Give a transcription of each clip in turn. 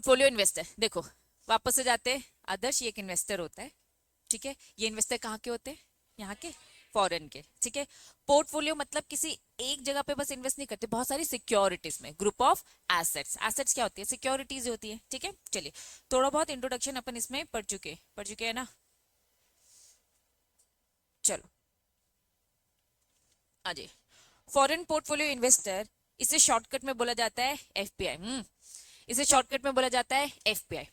Portfolio investor, देखो वापस से जाते हैं। आदर्श ये एक इन्वेस्टर होता है, ठीक है। ये इन्वेस्टर कहाँ के होते हैं? यहाँ के, फॉरेन के, ठीक है। पोर्टफोलियो मतलब किसी एक जगह पे बस इन्वेस्ट नहीं करते, बहुत सारी सिक्योरिटीज में, ग्रुप ऑफ एसेट्स। एसेट्स क्या होती है? सिक्योरिटीज होती है, ठीक है। चलिए थोड़ा बहुत इंट्रोडक्शन अपन इसमें पढ़ चुके हैं ना। चलो आजे, फॉरेन पोर्टफोलियो इन्वेस्टर, इसे शॉर्टकट में बोला जाता है एफपीआई। इसे शॉर्टकट में बोला जाता है FPI.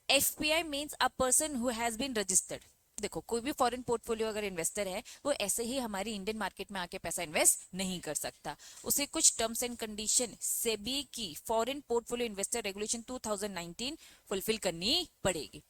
FPI means a person who has been registered. देखो कोई भी फॉरेन पोर्टफोलियो अगर इन्वेस्टर है, वो ऐसे ही हमारी इंडियन मार्केट में आके पैसा इन्वेस्ट नहीं कर सकता। उसे कुछ टर्म्स एंड कंडीशन सेबी की foreign portfolio investor regulation 2019 fulfil करनी पड़ेगी।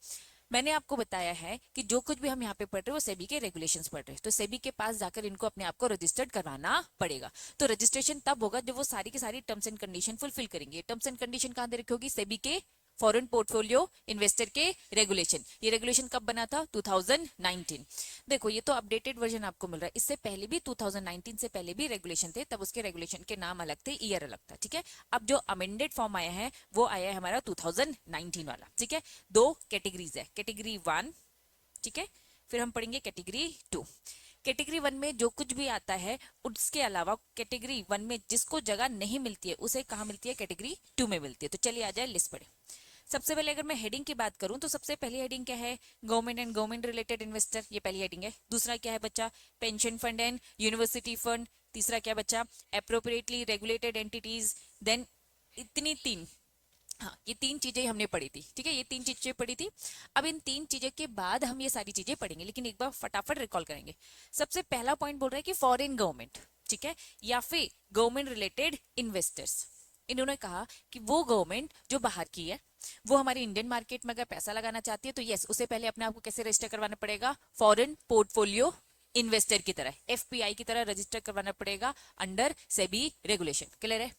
मैंने आपको बताया है कि जो कुछ भी हम यहाँ पे पढ़ रहे हैं वो सेबी के रेगुलेशंस पढ़ रहे हैं, तो सेबी के पास जाकर इनको अपने आप को रजिस्टर्ड करवाना पड़ेगा। तो रजिस्ट्रेशन तब होगा जब वो सारी की सारी टर्म्स एंड कंडीशन फुलफिल करेंगे। टर्म्स एंड कंडीशन कहाँ दे रखी होगी? सेबी के फॉरेन पोर्टफोलियो इन्वेस्टर के रेगुलेशन। ये रेगुलेशन कब बना था? 2019। देखो ये तो अपडेटेड वर्जन आपको मिल रहा है, इससे पहले भी 2019 से पहले भी रेगुलेशन थे, तब उसके रेगुलेशन के नाम अलग थे, ईयर अलग था, ठीक है। अब जो अमेंडेड फॉर्म आया है वो आया है हमारा 2019 वाला, ठीक है। दो कैटेगरीज है, कैटेगरी 1, ठीक है, फिर हम पढ़ेंगे कैटेगरी 2। कैटेगरी 1 में जो कुछ भी आता है, उसके अलावा कैटेगरी 1 में जिसको जगह नहीं मिलती है उसे कहाँ मिलती है? कैटेगरी 2 में मिलती है। तो चलिए आ जाए लिस्ट पढ़े। सबसे पहले अगर मैं हेडिंग की बात करूं तो सबसे पहली हेडिंग क्या है? Government and government related investor, ये पहली हेडिंग है। दूसरा क्या है बच्चा? Pension fund and university fund. तीसरा क्या बच्चा? Appropriately regulated entities. देन इतनी तीन, हाँ ये तीन चीजें हमने पढ़ी थी, ठीक है, ये तीन चीजें पढ़ी थी। अब इन तीन चीजें के बाद हम ये सारी चीजें पढ़ेंगे, लेकिन एक बार फटाफट रिकॉल करेंगे। सबसे पहला पॉइंट बोल रहा है कि फॉरेन गवर्नमेंट, ठीक है, या फिर गवर्नमेंट रिलेटेड इन्वेस्टर्स। इन्होंने कहा कि वो गवर्नमेंट जो बाहर की है, वो हमारी इंडियन मार्केट में अगर पैसा लगाना चाहती है तो यस, उसे पहले अपने आप को कैसे रजिस्टर करवाना पड़ेगा? फॉरेन पोर्टफोलियो इन्वेस्टर की तरह, एफपीआई की तरह रजिस्टर करवाना पड़ेगा अंडर सेबी रेगुलेशन। क्लियर है?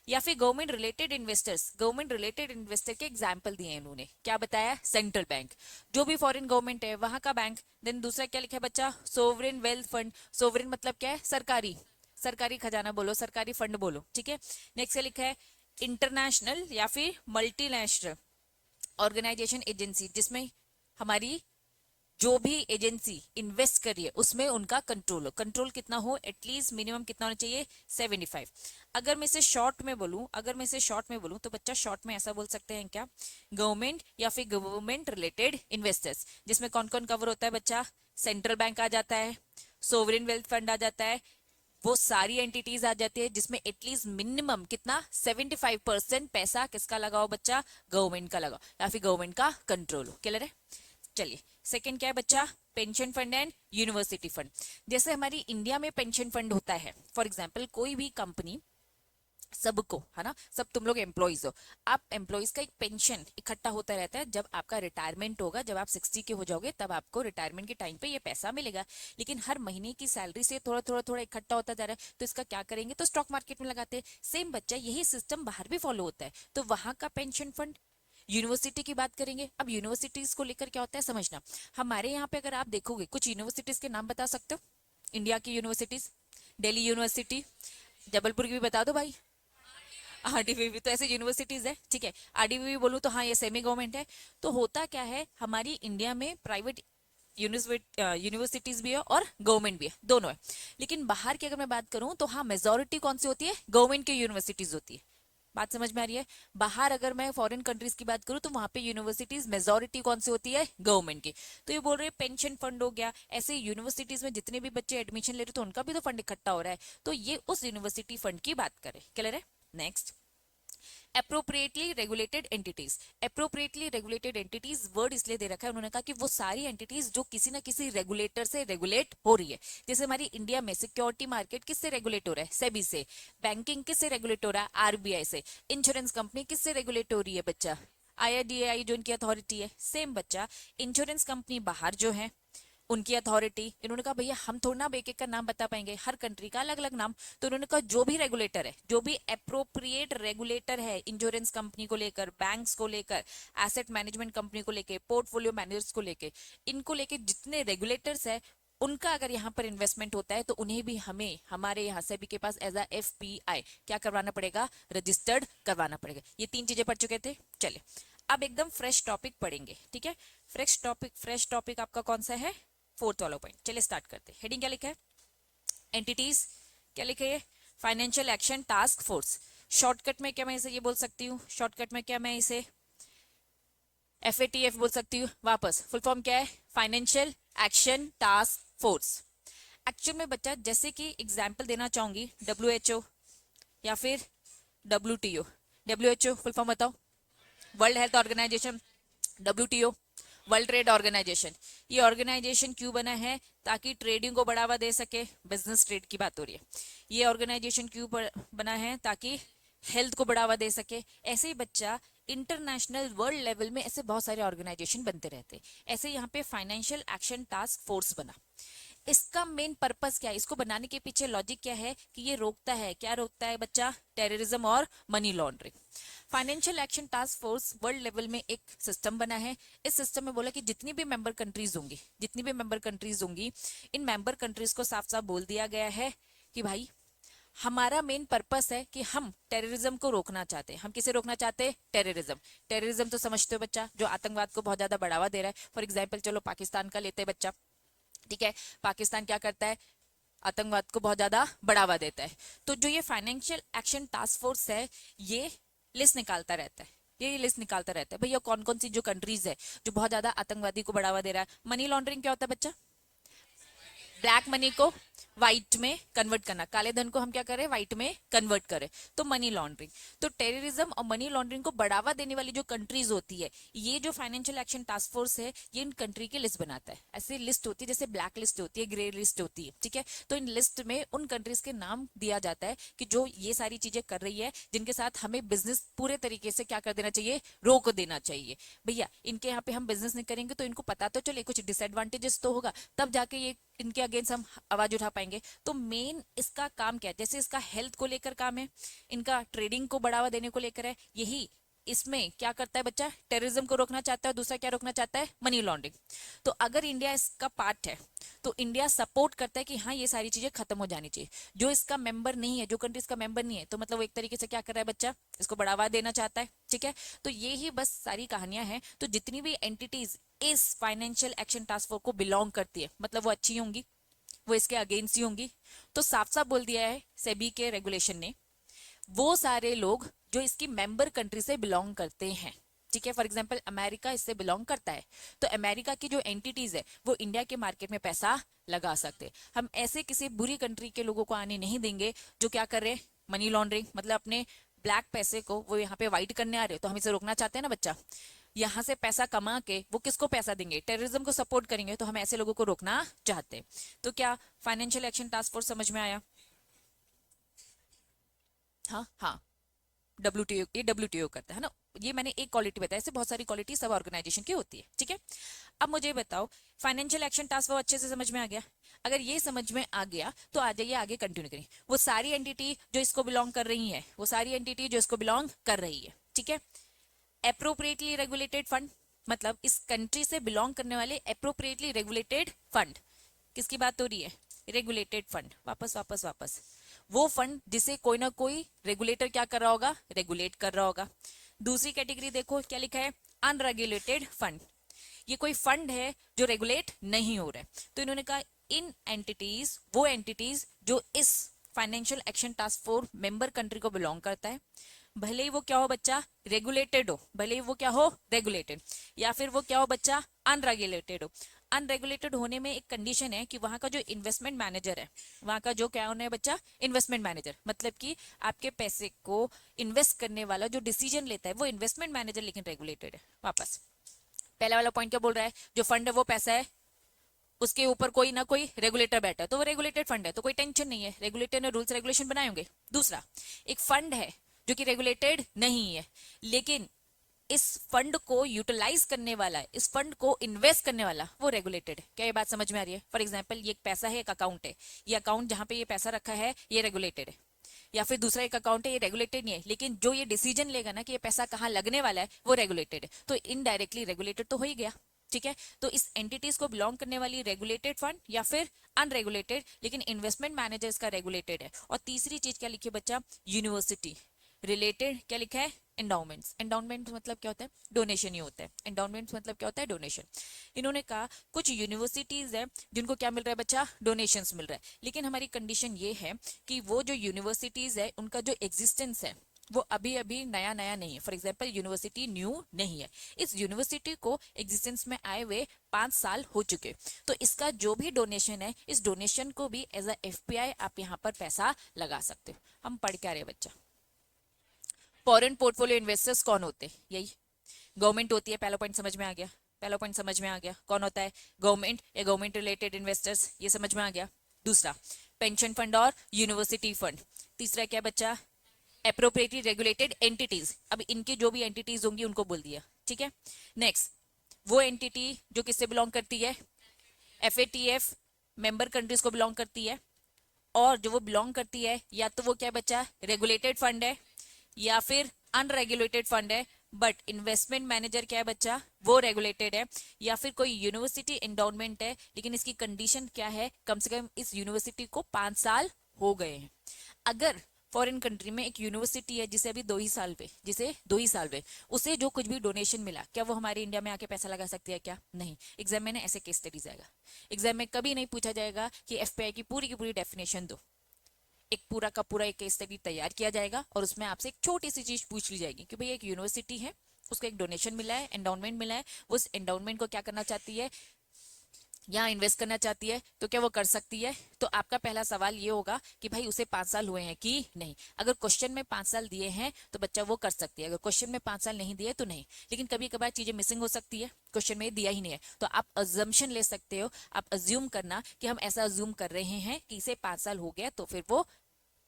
या फिर government related investors, government related investor के एग्जाम्पल दिए इन्होंने, क्या बताया? सेंट्रल बैंक, जो भी फॉरेन गवर्नमेंट है वहां का बैंक। देन दूसरा क्या लिखा है बच्चा? Sovereign wealth fund. सोवरेन मतलब क्या है? सरकारी, सरकारी खजाना बोलो, सरकारी फंड बोलो, ठीक है। नेक्स्ट क्या लिखा है? इंटरनेशनल या फिर मल्टीनेशनल ऑर्गेनाइजेशन एजेंसी, जिसमें हमारी जो भी एजेंसी इन्वेस्ट कर रही है उसमें उनका कंट्रोल हो। कंट्रोल कितना हो? एटलीस्ट मिनिमम कितना होना चाहिए? 75। अगर मैं इसे शॉर्ट में बोलूं, अगर मैं इसे शॉर्ट में बोलूं तो बच्चा शॉर्ट में ऐसा बोल सकते हैं क्या? गवर्नमेंट या फिर गवर्नमेंट रिलेटेड इन्वेस्टर्स, जिसमें कौन कौन कवर होता है बच्चा? सेंट्रल बैंक आ जाता है, सोवरेन वेल्थ फंड आ जाता है, वो सारी एंटिटीज आ जाती है जिसमें एटलीस्ट मिनिमम कितना? 75% पैसा किसका लगाओ बच्चा? गवर्नमेंट का लगाओ या फिर गवर्नमेंट का कंट्रोल हो। क्लियर है? चलिए सेकंड क्या है बच्चा? Pension fund and university fund. जैसे हमारी इंडिया में पेंशन फंड होता है, फॉर एग्जांपल कोई भी कंपनी, सबको है ना, सब तुम लोग एम्प्लॉइज हो, आप एम्प्लॉइज का एक पेंशन इकट्ठा होता रहता है। जब आपका रिटायरमेंट होगा, जब आप 60 के हो जाओगे, तब आपको रिटायरमेंट के टाइम पे ये पैसा मिलेगा। लेकिन हर महीने की सैलरी से थोड़ा थोड़ा थोड़ा इकट्ठा होता जा रहा है, तो इसका क्या करेंगे? तो स्टॉक मार्केट में लगाते हैं। सेम बच्चा यही सिस्टम बाहर भी फॉलो होता है, तो वहां का पेंशन फंड। यूनिवर्सिटी की बात करेंगे, अब यूनिवर्सिटीज को लेकर क्या होता है समझना। हमारे यहाँ पे अगर आप देखोगे, कुछ यूनिवर्सिटीज के नाम बता सकते हो इंडिया की यूनिवर्सिटीज? दिल्ली यूनिवर्सिटी, जबलपुर की भी बता दो भाई। आरडीवीवी, तो ऐसे यूनिवर्सिटीज है, ठीक है। आरडीवीवी बोलूं तो हाँ ये सेमी गवर्नमेंट है। तो होता क्या है, हमारी इंडिया में प्राइवेट यूनिवर्सिटीज भी है और गवर्नमेंट भी है, दोनों है। लेकिन बाहर की अगर मैं बात करूं तो हाँ, मेजोरिटी कौन सी होती है? गवर्नमेंट की यूनिवर्सिटीज होती है। बात समझ में आ रही है? बाहर अगर मैं फॉरेन कंट्रीज की बात करूं तो वहां पे यूनिवर्सिटीज मेजोरिटी कौन सी होती है? गवर्नमेंट की। तो ये बोल रहे हैं पेंशन फंड हो गया, ऐसे यूनिवर्सिटीज में जितने भी बच्चे एडमिशन ले रहे तो उनका भी तो फंड इकट्ठा हो रहा है, तो ये उस यूनिवर्सिटी फंड की बात करें। क्लियर है? Next, appropriately regulated entities. Appropriately regulated entities word इसलिए दे रखा है, उन्होंने कहा कि वो सारी एंटिटीज जो किसी ना किसी रेगुलेटर से रेगुलेट हो रही है। जैसे हमारी इंडिया में सिक्योरिटी मार्केट किससे रेगुलेट हो रहा है? सेबी से। बैंकिंग किससे रेगुलेट हो रहा है? आरबीआई से। इंश्योरेंस कंपनी किससे रेगुलेट हो रही है बच्चा? आईआरडीएआई जो इनकी अथॉरिटी है। सेम बच्चा, इंश्योरेंस कंपनी बाहर जो है उनकी अथॉरिटी, इन्होंने कहा भैया हम थोड़ा ना एक एक का नाम बता पाएंगे, हर कंट्री का अलग अलग नाम। तो उन्होंने कहा जो भी रेगुलेटर है, जो भी अप्रोप्रिएट रेगुलेटर है इंश्योरेंस कंपनी को लेकर, बैंक्स को लेकर, एसेट मैनेजमेंट कंपनी को लेकर, पोर्टफोलियो मैनेजर्स को लेकर, इनको लेकर जितने रेगुलेटर्स है, उनका अगर यहाँ पर इन्वेस्टमेंट होता है तो उन्हें भी हमें हमारे यहाँ से भी के पास एज अ एफपीआई क्या करवाना पड़ेगा? रजिस्टर्ड करवाना पड़ेगा। ये तीन चीजें पढ़ चुके थे। चले अब एकदम फ्रेश टॉपिक पढ़ेंगे, ठीक है। फ्रेश टॉपिक आपका कौन सा है, फोर्थ वाला पॉइंट। चलिए स्टार्ट करते हैं। हेडिंग क्या लिखा है, एंटिटीज, क्या लिखा है, financial action task force. Shortcut में क्या मैं इसे ये बोल सकती हूँ, शॉर्टकट में क्या मैं इसे FATF बोल सकती हूँ। वापस फुल फॉर्म क्या है, financial action task force. Actual में बच्चा जैसे कि एग्जाम्पल देना चाहूंगी, WHO या फिर WTO। WHO फुल फॉर्म बताओ, world health organisation. WTO world trade organisation. ये ऑर्गेनाइजेशन क्यों बना है, ताकि ट्रेडिंग को बढ़ावा दे सके, बिजनेस ट्रेड की बात हो रही है। ये ऑर्गेनाइजेशन क्यों बना है, ताकि हेल्थ को बढ़ावा दे सके। ऐसे ही बच्चा इंटरनेशनल वर्ल्ड लेवल में ऐसे बहुत सारे ऑर्गेनाइजेशन बनते रहते हैं। ऐसे यहाँ पे फाइनेंशियल एक्शन टास्क फोर्स बना। इसका मेन पर्पस क्या है, इसको बनाने के पीछे लॉजिक क्या है कि ये रोकता है, क्या रोकता है बच्चा, टेररिज्म और money laundering. Financial action task force world level में एक सिस्टम बना है। इस सिस्टम में बोला कि जितनी भी मेंबर कंट्रीज होंगी, इन मेंबर कंट्रीज को साफ साफ बोल दिया गया है कि भाई हमारा मेन पर्पस है कि हम टेररिज्म को रोकना चाहते हैं। हम किसे रोकना चाहते हैं, टेररिज्म तो समझते हो बच्चा, जो आतंकवाद को बहुत ज्यादा बढ़ावा दे रहा है। फॉर एग्जाम्पल चलो पाकिस्तान का लेते हैं बच्चा, ठीक है। पाकिस्तान क्या करता है, आतंकवाद को बहुत ज्यादा बढ़ावा देता है। तो जो ये फाइनेंशियल एक्शन टास्क फोर्स है, ये लिस्ट निकालता रहता है, ये लिस्ट निकालता रहता है भैया कौन कौन सी जो कंट्रीज है जो बहुत ज्यादा आतंकवादी को बढ़ावा दे रहा है। मनी लॉन्ड्रिंग क्या होता है बच्चा, ब्लैक मनी को व्हाइट में कन्वर्ट करना, काले धन को हम क्या करें, व्हाइट में कन्वर्ट करें, तो मनी लॉन्ड्रिंग। तो टेररिज्म और मनी लॉन्ड्रिंग को बढ़ावा देने वाली जो कंट्रीज होती है, ये जो फाइनेंशियल एक्शन टास्क फोर्स है, ये इन कंट्री की लिस्ट बनाता है। ऐसी लिस्ट होती है जैसे ब्लैक लिस्ट होती है, ग्रे लिस्ट होती है, ठीक है। तो इन लिस्ट में उन कंट्रीज के नाम दिया जाता है कि जो ये सारी चीजें कर रही है, जिनके साथ हमें बिजनेस पूरे तरीके से क्या कर देना चाहिए, रोक देना चाहिए। भैया इनके यहाँ पे हम बिजनेस नहीं करेंगे तो इनको पता तो चले कुछ डिसएडवांटेजेस तो होगा, तब जाके ये इनके अगेंस्ट हम आवाज उठा पाएंगे। तो मेन इसका काम क्या है, जैसे इसका हेल्थ को लेकर काम है, इनका ट्रेडिंग को बढ़ावा देने को लेकर है, यही इसमें क्या करता है बच्चा, टेररिज्म को रोकना चाहता है, दूसरा क्या रोकना चाहता है, मनी लॉन्ड्रिंग। तो अगर इंडिया इसका पार्ट है तो इंडिया सपोर्ट करता है कि हाँ ये सारी चीजें खत्म हो जानी चाहिए। जो इसका मेंबर नहीं है, जो कंट्री इसका मेंबर नहीं है, तो मतलब वो एक तरीके से क्या कर रहा है बच्चा, इसको बढ़ावा देना चाहता है, ठीक है। तो ये ही बस सारी कहानियां हैं। तो जितनी भी एंटिटीज इस फाइनेंशियल एक्शन टास्क फोर्स को बिलोंग करती है, मतलब वो अच्छी होंगी, वो इसके अगेंस्ट ही होंगी। तो साफ साफ बोल दिया है सेबी के रेगुलेशन ने, वो सारे लोग जो इसकी मेंबर कंट्री से बिलोंग करते हैं, ठीक है। फॉर एग्जांपल अमेरिका इससे बिलोंग करता है, तो अमेरिका की जो एंटिटीज है वो इंडिया के मार्केट में पैसा लगा सकते। हम ऐसे किसी बुरी कंट्री के लोगों को आने नहीं देंगे जो क्या कर रहे हैं, मनी लॉन्ड्रिंग, मतलब अपने ब्लैक पैसे को वो यहाँ पे व्हाइट करने आ रहे हो। तो हम इसे रोकना चाहते हैं ना बच्चा, यहाँ से पैसा कमा के वो किसको पैसा देंगे, टेररिज्म को सपोर्ट करेंगे। तो हम ऐसे लोगों को रोकना चाहते हैं। तो क्या फाइनेंशियल एक्शन टास्क फोर्स समझ में आया, हाँ हाँ। WTO, ये WTO करता है ना। ये मैंने एक क्वालिटी बताया, ऐसे बहुत सारी क्वालिटी सब ऑर्गेनाइजेशन की होती है, ठीक है। अब मुझे बताओ फाइनेंशियल एक्शन टास्क फोर्स अच्छे से समझ में आ गया। अगर ये समझ में आ गया तो आ जाइए आगे कंटिन्यू करें। वो सारी एंटिटी जो इसको बिलोंग कर रही है, वो सारी एंटिटी जो इसको बिलोंग कर रही है, ठीक है। एप्रोप्रिएटली रेगुलेटेड फंड, मतलब इस कंट्री से बिलोंग करने वाले एप्रोप्रिएटली रेगुलेटेड फंड, किसकी बात हो रही है, रेगुलेटेड फंड। वापस वापस वापस, वो फंड जिसे कोई ना कोई रेगुलेटर क्या कर रहा होगा, रेगुलेट कर रहा होगा। दूसरी कैटेगरी देखो क्या लिखा है, अनरेगुलेटेड फंड। ये कोई फंड है जो रेगुलेट नहीं हो रहा है। तो इन्होंने कहा इन एंटिटीज, वो एंटिटीज जो इस financial action task force member country को बिलोंग करता है, भले ही वो क्या हो बच्चा, रेगुलेटेड हो, भले ही वो क्या हो, रेगुलेटेड, या फिर वो क्या हो बच्चा, अनरेगुलेटेड हो। अनरेगुलेटेड होने में एक कंडीशन है कि वहां का जो इन्वेस्टमेंट मैनेजर है, वहां का जो क्या होना है बच्चा, इन्वेस्टमेंट मैनेजर, मतलब कि आपके पैसे को इन्वेस्ट करने वाला जो डिसीजन लेता है वो इन्वेस्टमेंट मैनेजर, लेकिन रेगुलेटेड है। वापस पहला वाला पॉइंट क्या बोल रहा है, जो फंड है वो पैसा है, उसके ऊपर कोई ना कोई रेगुलेटर बैठा है, तो वो रेगुलेटेड फंड है, तो कोई टेंशन नहीं है, रेगुलेटर ने रूल्स रेगुलेशन बनाए होंगे। दूसरा एक फंड है जो कि रेगुलेटेड नहीं है, लेकिन इस फंड को यूटिलाइज करने वाला है, इस फंड को इन्वेस्ट करने वाला वो रेगुलेटेड है। क्या ये बात समझ में आ रही है। फॉर एग्जाम्पल ये एक पैसा है, एक अकाउंट है, ये अकाउंट जहां पे ये पैसा रखा है ये रेगुलेटेड है। या फिर दूसरा एक अकाउंट है, ये रेगुलेटेड नहीं है, लेकिन जो ये डिसीजन लेगा ना कि ये पैसा कहाँ लगने वाला है वो रेगुलेटेड है, तो इनडायरेक्टली रेगुलेटेड तो हो ही गया, ठीक है। तो इस एंटिटीज को बिलोंग करने वाली रेगुलेटेड फंड या फिर अनरेगुलेटेड, लेकिन इन्वेस्टमेंट मैनेजर इसका रेगुलेटेड है। और तीसरी चीज क्या लिखी बच्चा, यूनिवर्सिटी रिलेटेड, क्या लिखा है, एंडाउमेंट्स, एंडाउमेंट मतलब क्या होता है, डोनेशन ही होता है, एंडाउमेंट्स मतलब क्या होता है, डोनेशन। इन्होंने कहा कुछ यूनिवर्सिटीज है जिनको क्या मिल रहा है बच्चा, डोनेशंस मिल रहा है, लेकिन हमारी कंडीशन ये है कि वो जो यूनिवर्सिटीज है उनका जो एग्जिस्टेंस है वो अभी अभी नया नया नहीं है। फॉर एग्जाम्पल यूनिवर्सिटी न्यू नहीं है, इस यूनिवर्सिटी को एग्जिस्टेंस में आए हुए 5 साल हो चुके, तो इसका जो भी डोनेशन है इस डोनेशन को भी एज अ एफपीआई आप यहाँ पर पैसा लगा सकते हो। हम पढ़ क्या रहे बच्चा, फॉरेन पोर्टफोलियो इन्वेस्टर्स कौन होते हैं, यही गवर्नमेंट होती है, पहला पॉइंट समझ में आ गया, पहला पॉइंट समझ में आ गया, कौन होता है, गवर्नमेंट या गवर्नमेंट रिलेटेड इन्वेस्टर्स, ये समझ में आ गया। दूसरा पेंशन फंड और यूनिवर्सिटी फंड। तीसरा क्या बच्चा, एप्रोप्रिएटली रेगुलेटेड एंटिटीज, अब इनकी जो भी एंटिटीज होंगी उनको बोल दिया, ठीक है। नेक्स्ट वो एंटिटी जो किससे बिलोंग करती है, एफएटीएफ मेंबर कंट्रीज को बिलोंग करती है, और जो वो बिलोंग करती है या तो वो क्या बच्चा रेगुलेटेड फंड है या फिर अनरेगुलेटेड फंड है, बट इन्वेस्टमेंट मैनेजर क्या है बच्चा, वो रेगुलेटेड है, या फिर कोई यूनिवर्सिटी एंडाउमेंट है लेकिन इसकी कंडीशन क्या है, कम से कम इस यूनिवर्सिटी को 5 साल हो गए हैं। अगर फॉरेन कंट्री में एक यूनिवर्सिटी है जिसे अभी 2 ही साल पे, जिसे 2 ही साल पे उसे जो कुछ भी डोनेशन मिला, क्या वो हमारे इंडिया में आके पैसा लगा सकती है, क्या नहीं। एग्जाम में ना ऐसे केस स्टडीज आएगा, एग्जाम में कभी नहीं पूछा जाएगा कि एफपीआई की पूरी डेफिनेशन दो, एक पूरा का पूरा एक केस स्टडी तैयार किया जाएगा और उसमें आपसे एक छोटी सी चीज पूछ ली जाएगी कि भाई एक यूनिवर्सिटी है, उसको एक डोनेशन मिला है, एंडाउमेंट मिला है, वो उस एंडाउमेंट को क्या करना चाहती है, यहाँ इन्वेस्ट करना चाहती है, तो क्या वो कर सकती है। तो आपका पहला सवाल ये होगा कि भाई उसे 5 साल हुए हैं कि नहीं। अगर क्वेश्चन में 5 साल दिए हैं तो बच्चा वो कर सकती है, अगर क्वेश्चन में 5 साल नहीं दिए तो नहीं। लेकिन कभी कभार चीजें मिसिंग हो सकती है, क्वेश्चन में दिया ही नहीं है, तो आप अजम्पशन ले सकते हो, आप अज्यूम करना कि हम ऐसा अज्यूम कर रहे हैं कि इसे 5 साल हो गया तो फिर वो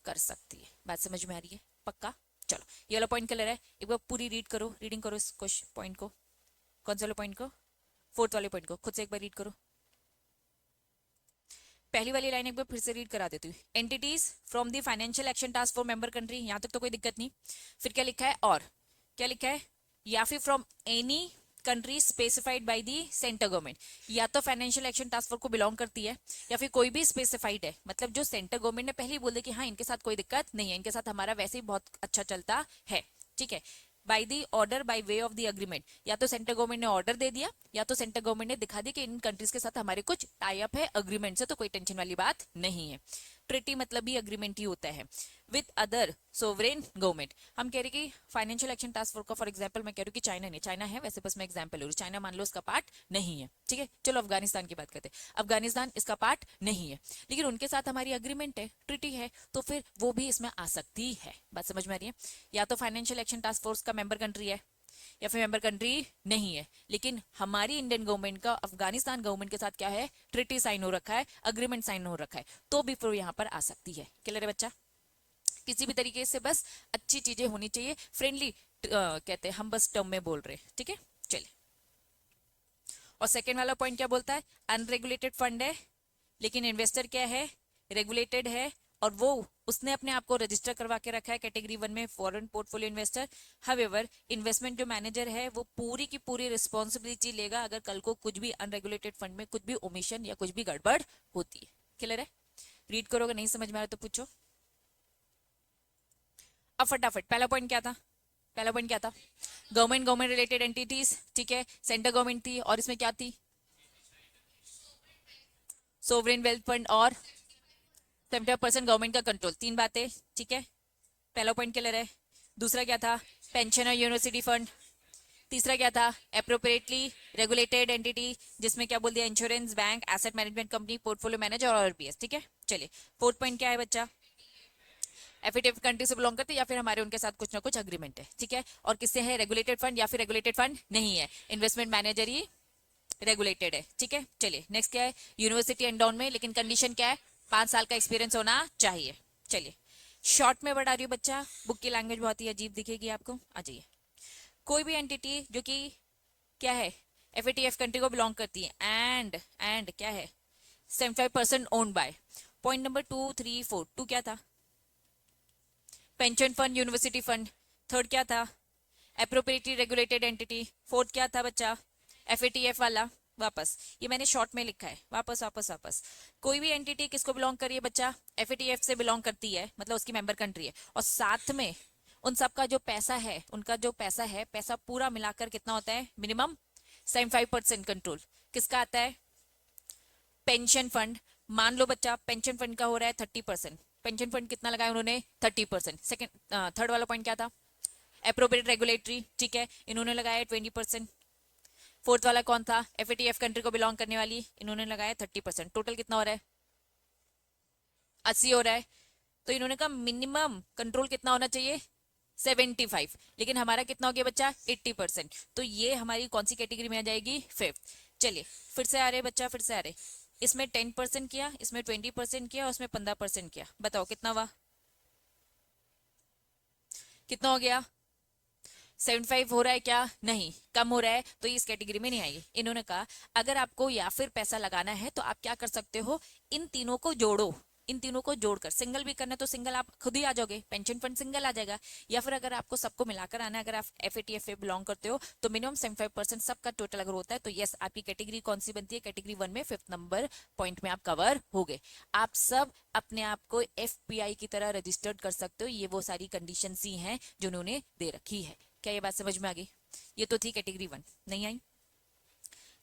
कर सकती है। बात समझ में आ रही है, पक्का। चलो ये वाला पॉइंट क्लियर है, एक बार पूरी रीडिंग करो इस क्वेश्चन पॉइंट को। कौन सा वाले पॉइंट को, फोर्थ वाले पॉइंट को खुद से एक बार रीड करो। पहली वाली लाइन एक बार फिर से रीड करा देती हूँ, entities from the financial action task for member country, यहां तक तो कोई दिक्कत नहीं। फिर क्या लिखा है, और क्या लिखा है, या फिर from any country specified by the centre government, या तो फाइनेंशियल एक्शन टास्क फोर्स को बिलोंग करती है या फिर कोई भी स्पेसिफाइड है, मतलब जो सेंटर गवर्नमेंट ने पहले ही बोल दे कि हाँ इनके साथ कोई दिक्कत नहीं है, इनके साथ हमारा वैसे ही बहुत अच्छा चलता है, ठीक है। By the order by way of the agreement, या तो सेंटर गवर्नमेंट ने ऑर्डर दे दिया या तो सेंटर गवर्नमेंट ने दिखा दिया कि इन कंट्रीज के साथ हमारे कुछ टाई अप है अग्रीमेंट से, तो कोई टेंशन वाली बात नहीं है। ट्रिटी मतलब भी अग्रीमेंट ही होता है विद अदर सोवरेन गवर्नमेंट। हम कह रहे कि फाइनेंशियल एक्शन टास्क फोर्स का फॉर एग्जांपल मैं कह रही हूँ कि चाइना नहीं, चाइना है वैसे, बस मैं एग्जांपल ले रही हूँ, चाइना मान लो इसका पार्ट नहीं है, ठीक है। चलो अफगानिस्तान की बात करते हैं, अफगानिस्तान इसका पार्ट नहीं है लेकिन उनके साथ हमारी अग्रीमेंट है, ट्रिटी है, तो फिर वो भी इसमें आ सकती है। बात समझ में आ रही है, या तो फाइनेंशियल एक्शन टास्क फोर्स का मेंबर कंट्री है या फिर मेंबर कंट्री नहीं है, लेकिन हमारी इंडियन गवर्नमेंट का अफगानिस्तान गवर्नमेंट के साथ क्या है, ट्रिटी साइन हो रखा है, अग्रीमेंट साइन हो रखा है, तो भी फिर यहाँ पर आ सकती है। क्लियर है बच्चा, किसी भी तरीके से बस अच्छी चीजें होनी चाहिए, फ्रेंडली कहते हैं हम, बस टर्म में बोल रहे हैं, ठीक है। चलिए, और सेकेंड वाला पॉइंट क्या बोलता है, अनरेगुलेटेड फंड है लेकिन इन्वेस्टर क्या है, रेगुलेटेड है, और वो उसने अपने आप को रजिस्टर करवा के रखा है कैटेगरी 1 में, foreign portfolio investor. However investment जो मैनेजर है वो पूरी की पूरी रिस्पॉन्सिबिलिटी लेगा अगर कल को कुछ भी अनरेगुलेटेड फंड में कुछ भी ओमिशन या कुछ भी गड़बड़ होती है। क्लियर है, रीड करोगे, नहीं समझ में आ रहा तो पूछो। अब फटाफट, पहला पॉइंट क्या था, पहला पॉइंट क्या था, गवर्नमेंट रिलेटेड एंटिटीज, ठीक है, सेंट्रल गवर्नमेंट थी, और इसमें क्या थी, सोवरेन वेल्थ फंड और 75% गवर्नमेंट का कंट्रोल, तीन बातें, ठीक है। पहला पॉइंट क्लियर है। दूसरा क्या था, पेंशन और यूनिवर्सिटी फंड। तीसरा क्या था, अप्रोप्रिएटली रेगुलेटेड एंटिटी, जिसमें क्या बोल दिया, insurance, bank, asset management company, portfolio manager और आरबीएस, ठीक है। चलिए, फोर्थ पॉइंट क्या है बच्चा, एफएटीएफ कंट्री से बिलोंग करते हैं या फिर हमारे उनके साथ कुछ ना कुछ अग्रीमेंट है, ठीक है। और किससे है, रेगुलेटेड फंड या फिर रेगुलेटेड फंड नहीं है, इन्वेस्टमेंट मैनेजर ही रेगुलेटेड है, ठीक है। चलिए नेक्स्ट क्या है, यूनिवर्सिटी एंडाउन में, लेकिन कंडीशन क्या है, 5 साल का एक्सपीरियंस होना चाहिए। चलिए शॉर्ट में बढ़ा रही हूँ बच्चा, बुक की लैंग्वेज बहुत ही अजीब दिखेगी आपको, आ जाइए। कोई भी एंटिटी जो कि क्या है, एफएटीएफ कंट्री को बिलोंग करती है, एंड क्या है, 75% ओन्ड बाय, पॉइंट नंबर 2, 3, 4, 2 क्या था, pension fund, university fund. Third क्या था, एप्रोप्रिएटली रेगुलेटेड एंटिटी। फोर्थ क्या था बच्चा, एफएटीएफ वाला। वापस, ये मैंने शॉर्ट में लिखा है, वापस वापस वापस। कोई भी एंटिटी किसको बिलोंग करी है बच्चा, एफएटीएफ से बिलोंग करती है, मतलब उसकी मेंबर कंट्री है, और साथ में उन सब का जो पैसा है, उनका जो पैसा है, पैसा पूरा मिलाकर कितना होता है? मिनिमम 75% कंट्रोल किसका आता है? Pension fund. मान लो बच्चा पेंशन फंड का हो रहा है 30%, पेंशन फंड कितना लगाया उन्होंने? 30%। सेकंड थर्ड वाला पॉइंट क्या था? एप्रोप्रिएट रेगुलेटरी, ठीक है, इन्होंने लगाया 20%। फोर्थ वाला कौन था? एफएटीएफ कंट्री को बिलोंग करने वाली, इन्होंने लगाया 30%। टोटल कितना हो रहा है? 80 हो रहा है। तो इन्होंने कहा मिनिमम कंट्रोल कितना होना चाहिए? 75। लेकिन हमारा कितना हो गया बच्चा? 80%। तो ये हमारी कौन सी कैटेगरी में आ जाएगी? फिफ्थ। चलिए फिर से आ रहे बच्चा, फिर से आ रहे। इसमें 10% किया, इसमें 20% किया और उसमें 15% किया। बताओ कितना हुआ? कितना हो गया? 75 हो रहा है क्या? नहीं, कम हो रहा है, तो इस कैटेगरी में नहीं आएगी। इन्होंने कहा अगर आपको या फिर पैसा लगाना है तो आप क्या कर सकते हो? इन तीनों को जोड़ो, इन तीनों को जोड़कर सिंगल भी करना है तो सिंगल आप खुद ही आ जाओगे, पेंशन फंड सिंगल आ जाएगा। या फिर अगर आपको सबको मिलाकर आना है, अगर आप एफएटीएफ में बिलोंग करते हो तो मिनिमम 75% सबका टोटल अगर होता है तो यस, आपकी कैटेगरी कौन सी बनती है? कैटेगरी 1 में 5th नंबर पॉइंट में आप कवर हो गए। आप सब अपने आप को एफपीआई की तरह रजिस्टर्ड कर सकते हो। ये वो सारी कंडीशन ही हैं जो उन्होंने दे रखी है। क्या ये बात समझ में आ गई? ये तो थी कैटेगरी 1। नहीं आई?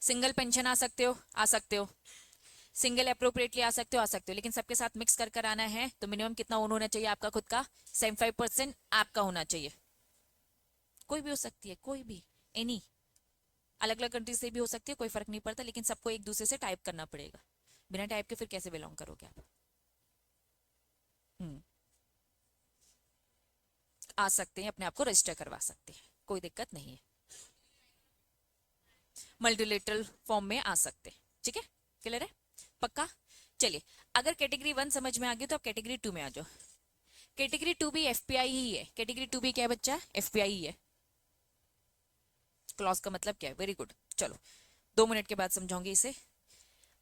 सिंगल पेंशन आ सकते हो, आ सकते हो। सिंगल अप्रोप्रिएटली आ सकते हो, आ सकते हो। लेकिन सबके साथ मिक्स कर कर आना है तो मिनिमम कितना ओन होना चाहिए आपका खुद का? 75% आपका होना चाहिए। कोई भी हो सकती है, कोई भी, एनी, अलग अलग कंट्री से भी हो सकती है, कोई फर्क नहीं पड़ता। लेकिन सबको एक दूसरे से टाइप करना पड़ेगा। बिना टाइप के फिर कैसे बिलोंग करोगे आप? हम्म, आ सकते हैं, अपने आप को रजिस्टर करवा सकते हैं, कोई दिक्कत नहीं है। मल्टीलेटरल फॉर्म में आ सकते हैं। ठीक है, क्लियर है? पक्का? चलिए, अगर कैटेगरी 1 समझ में आ गई तो अब कैटेगरी 2 में आ जाओ। कैटेगरी 2 भी एफपीआई ही है। कैटेगरी 2 भी क्या है बच्चा? एफपीआई ही है। क्लॉज का मतलब क्या है? Very good. चलो 2 मिनट के बाद समझाऊंगी इसे।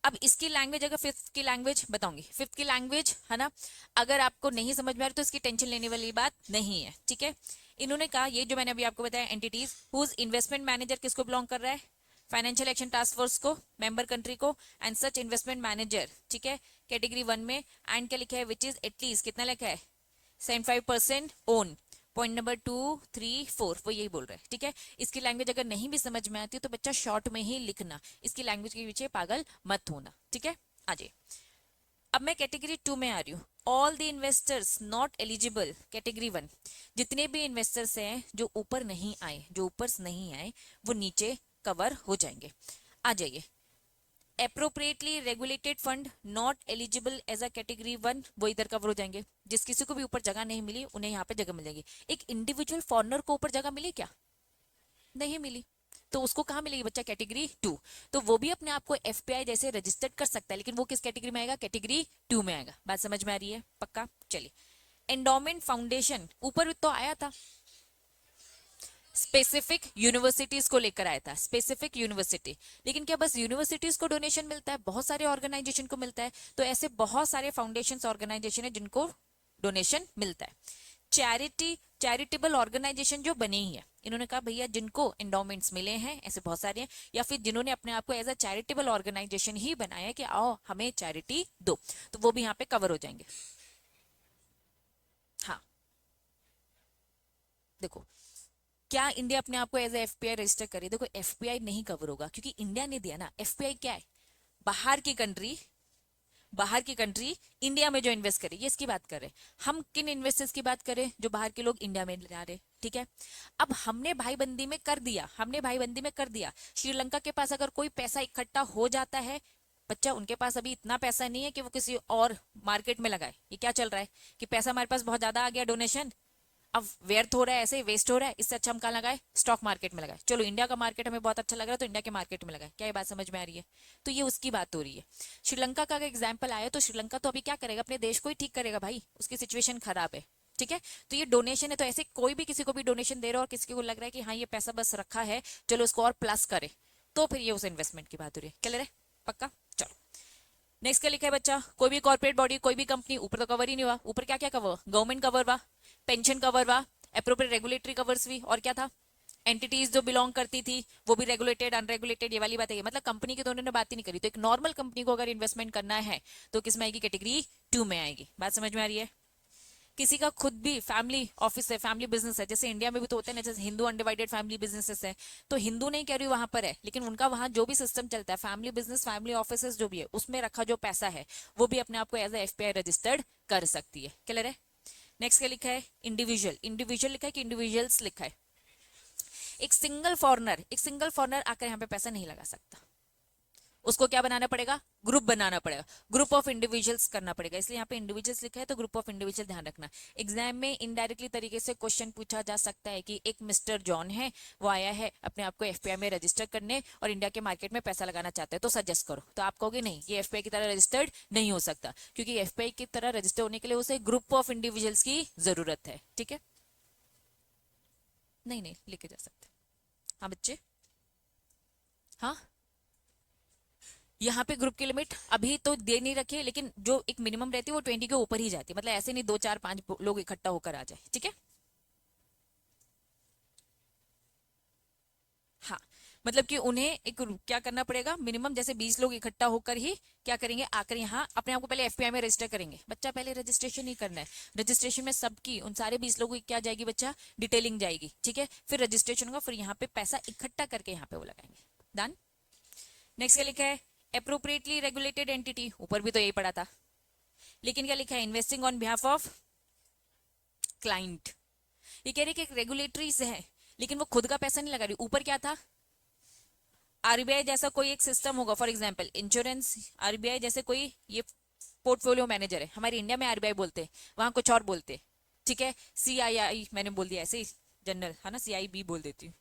अब इसकी लैंग्वेज, अगर फिफ्थ की लैंग्वेज बताऊंगी, फिफ्थ की लैंग्वेज है ना, अगर आपको नहीं समझ में आ रही तो इसकी टेंशन लेने वाली बात नहीं है। ठीक है, इन्होंने कहा ये जो मैंने अभी आपको बताया एंटिटीज हुज इन्वेस्टमेंट मैनेजर किसको बिलोंग कर रहा है? फाइनेंशियल एक्शन टास्क फोर्स को, मेंबर कंट्री को, एंड सच इन्वेस्टमेंट मैनेजर। ठीक है, कैटेगरी 1 में एंड क्या लिखा है? विच इज एटलीस्ट कितना लिखा है? 75% ओन। पॉइंट नंबर 2, 3, 4 वो यही बोल रहे हैं। ठीक है, इसकी लैंग्वेज अगर नहीं भी समझ में आती तो बच्चा शॉर्ट में ही लिखना, इसकी लैंग्वेज के पीछे पागल मत होना। ठीक है, आ जाइए। अब मैं कैटेगरी 2 में आ रही हूँ। All the investors not eligible, category 1, जितने भी इन्वेस्टर्स हैं जो ऊपर नहीं आए, जो ऊपर नहीं आए वो नीचे कवर हो जाएंगे। आ जाइए। Appropriately regulated fund not eligible as a category 1, वो इधर कवर हो जाएंगे। जिस किसी को भी ऊपर जगह नहीं मिली उन्हें यहाँ पे जगह मिल जाएगी। एक इंडिविजुअल फॉरनर को ऊपर जगह मिली क्या? नहीं मिली, तो उसको कहाँ मिलेगी बच्चा? कैटेगरी 2। तो वो भी अपने आप को एफपीआई जैसे रजिस्टर्ड कर सकता है, लेकिन वो किस कैटेगरी में आएगा? कैटेगरी 2 में आएगा। बात समझ में आ रही है? पक्का? चलिए, एंडोमेंट फाउंडेशन ऊपर तो आया था, स्पेसिफिक यूनिवर्सिटीज को लेकर आया था, स्पेसिफिक यूनिवर्सिटी। लेकिन क्या बस यूनिवर्सिटीज को डोनेशन मिलता है? बहुत सारे ऑर्गेनाइजेशन को मिलता है। तो ऐसे बहुत सारे फाउंडेशन ऑर्गेनाइजेशन है जिनको डोनेशन मिलता है। चैरिटी, चैरिटेबल ऑर्गेनाइजेशन जो बने ही है, इन्होंने कहा भैया जिनको एंडोमेंट्स मिले हैं, ऐसे बहुत सारे हैं, या फिर जिन्होंने अपने आप को एज अ चैरिटेबल ऑर्गेनाइजेशन ही बनाया कि आओ हमें चैरिटी दो, तो वो भी यहाँ पे कवर हो जाएंगे। हाँ, देखो, क्या इंडिया अपने आप को एज एफपीआई रजिस्टर करे? देखो एफपीआई नहीं कवर होगा क्योंकि इंडिया ने दिया ना। एफपीआई क्या है? बाहर की कंट्री, बाहर की कंट्री इंडिया में जो इन्वेस्ट करे, ये इसकी बात कर रहे हैं हम। किन इन्वेस्टर्स की बात करें? जो बाहर के लोग इंडिया में ला रहे। ठीक है, अब हमने भाईबंदी में कर दिया, हमने भाईबंदी में कर दिया। श्रीलंका के पास अगर कोई पैसा इकट्ठा हो जाता है बच्चा, उनके पास अभी इतना पैसा नहीं है कि वो किसी और मार्केट में लगाए। ये क्या चल रहा है कि पैसा हमारे पास बहुत ज्यादा आ गया, डोनेशन अब व्यर्थ हो रहा है, ऐसे वेस्ट हो रहा है, इससे अच्छा हम कहाँ लगाए? स्टॉक मार्केट में लगाए। चलो इंडिया का मार्केट हमें बहुत अच्छा लग रहा है तो इंडिया के मार्केट में लगाए। क्या ये बात समझ में आ रही है? तो ये उसकी बात हो रही है। श्रीलंका का अगर एग्जाम्पल आया तो श्रीलंका तो अभी क्या करेगा? अपने देश को ही ठीक करेगा भाई, उसकी सिचुएशन खराब है। ठीक है, तो ये डोनेशन है, तो ऐसे कोई भी किसी को भी डोनेशन दे रहा है और किसी को लग रहा है कि हाँ ये पैसा बस रखा है, चलो उसको और प्लस करे, तो फिर ये उस इन्वेस्टमेंट की बात हो रही है। क्लियर है? पक्का? चलो नेक्स्ट क्या लिखा है बच्चा? कोई भी कॉर्पोरेट बॉडी, कोई भी कंपनी, ऊपर तो कवर ही नहीं हुआ। ऊपर क्या क्या कवर? गवर्नमेंट कवर हुआ, पेंशन कवर हुआ, एप्रोप्रिएट रेगुलेटरी कवर्स भी, और क्या था? एंटिटीज जो बिलोंग करती थी वो भी, रेगुलेटेड अनरेगुलेटेड, ये वाली बात है। मतलब कंपनी की तो उन्होंने बात ही नहीं करी। तो एक नॉर्मल कंपनी को अगर इन्वेस्टमेंट करना है तो किस में आएगी? कैटेगरी 2 में आएगी। बात समझ में आ रही है? किसी का खुद भी फैमिली ऑफिस है, फैमिली बिजनेस है, जैसे इंडिया में भी तो होता है ना, जैसे हिंदू अनडिवाइडेड फैमिली बिजनेसेस है, तो हिंदू नहीं कह रही वहां पर है, लेकिन उनका वहां जो भी सिस्टम चलता है, फैमिली बिजनेस, फैमिली ऑफिस जो भी है, उसमें रखा जो पैसा है वो भी अपने आप को एज ए एफपीआई रजिस्टर्ड कर सकती है। क्लियर है? नेक्स्ट क्या लिखा है? इंडिविजुअल। इंडिविजुअल लिखा है कि इंडिविजुअल्स लिखा है? एक सिंगल फॉरनर आकर यहाँ पे पैसा नहीं लगा सकता, उसको क्या बनाना पड़ेगा? ग्रुप बनाना पड़ेगा, ग्रुप ऑफ इंडिविजुअल्स करना पड़ेगा, इसलिए यहाँ पे इंडिविजुअल्स लिखा है तो ग्रुप ऑफ इंडिविजुअल ध्यान रखना। एग्जाम में इनडायरेक्टली तरीके से क्वेश्चन पूछा जा सकता है कि एक मिस्टर जॉन है, वो आया है अपने आप को एफपीआई में रजिस्टर करने और इंडिया के मार्केट में पैसा लगाना चाहता है, तो सजेस्ट करो, तो आप कहोगे नहीं, ये एफपीआई की तरह रजिस्टर्ड नहीं हो सकता, क्योंकि एफपीआई की तरह रजिस्टर होने के लिए उसे ग्रुप ऑफ इंडिविजुअल्स की जरूरत है। ठीक है? नहीं नहीं लेके जा सकते। हाँ बच्चे, हाँ यहाँ पे ग्रुप की लिमिट अभी तो दे नहीं रखी है, लेकिन जो एक मिनिमम रहती है वो 20 के ऊपर ही जाती है, मतलब ऐसे नहीं 2 4 5 लोग इकट्ठा होकर आ जाए। ठीक है? हाँ, मतलब कि उन्हें एक क्या करना पड़ेगा, मिनिमम जैसे 20 लोग इकट्ठा होकर ही क्या करेंगे, आकर यहाँ अपने आप को पहले एफपीआई में रजिस्टर करेंगे। बच्चा पहले रजिस्ट्रेशन ही करना है, रजिस्ट्रेशन में सबकी उन सारे 20 लोगों की क्या जाएगी बच्चा, डिटेलिंग जाएगी। ठीक है? फिर रजिस्ट्रेशन होगा, फिर यहाँ पे पैसा इकट्ठा करके यहाँ पे वो लगाएंगे। डन? नेक्स्ट क्या लिखा है? अप्रोप्रिएटली रेगुलेटेड एंटिटी, ऊपर भी तो यही पढ़ा था, लेकिन क्या लिखा है? Investing on behalf of client. ये कह रही कि एक रेगुलेटरी से है, लेकिन वो खुद का पैसा नहीं लगा रही। ऊपर क्या था? आरबीआई जैसा कोई एक सिस्टम होगा, फॉर एग्जांपल इंश्योरेंस, आरबीआई जैसे कोई ये पोर्टफोलियो मैनेजर है, हमारे इंडिया में आरबीआई बोलते हैं, वहां कुछ और बोलते हैं। ठीक है? सीआईआई मैंने बोल दिया ऐसे ही जनरल, है ना, सीआईबी बोल देती हूँ।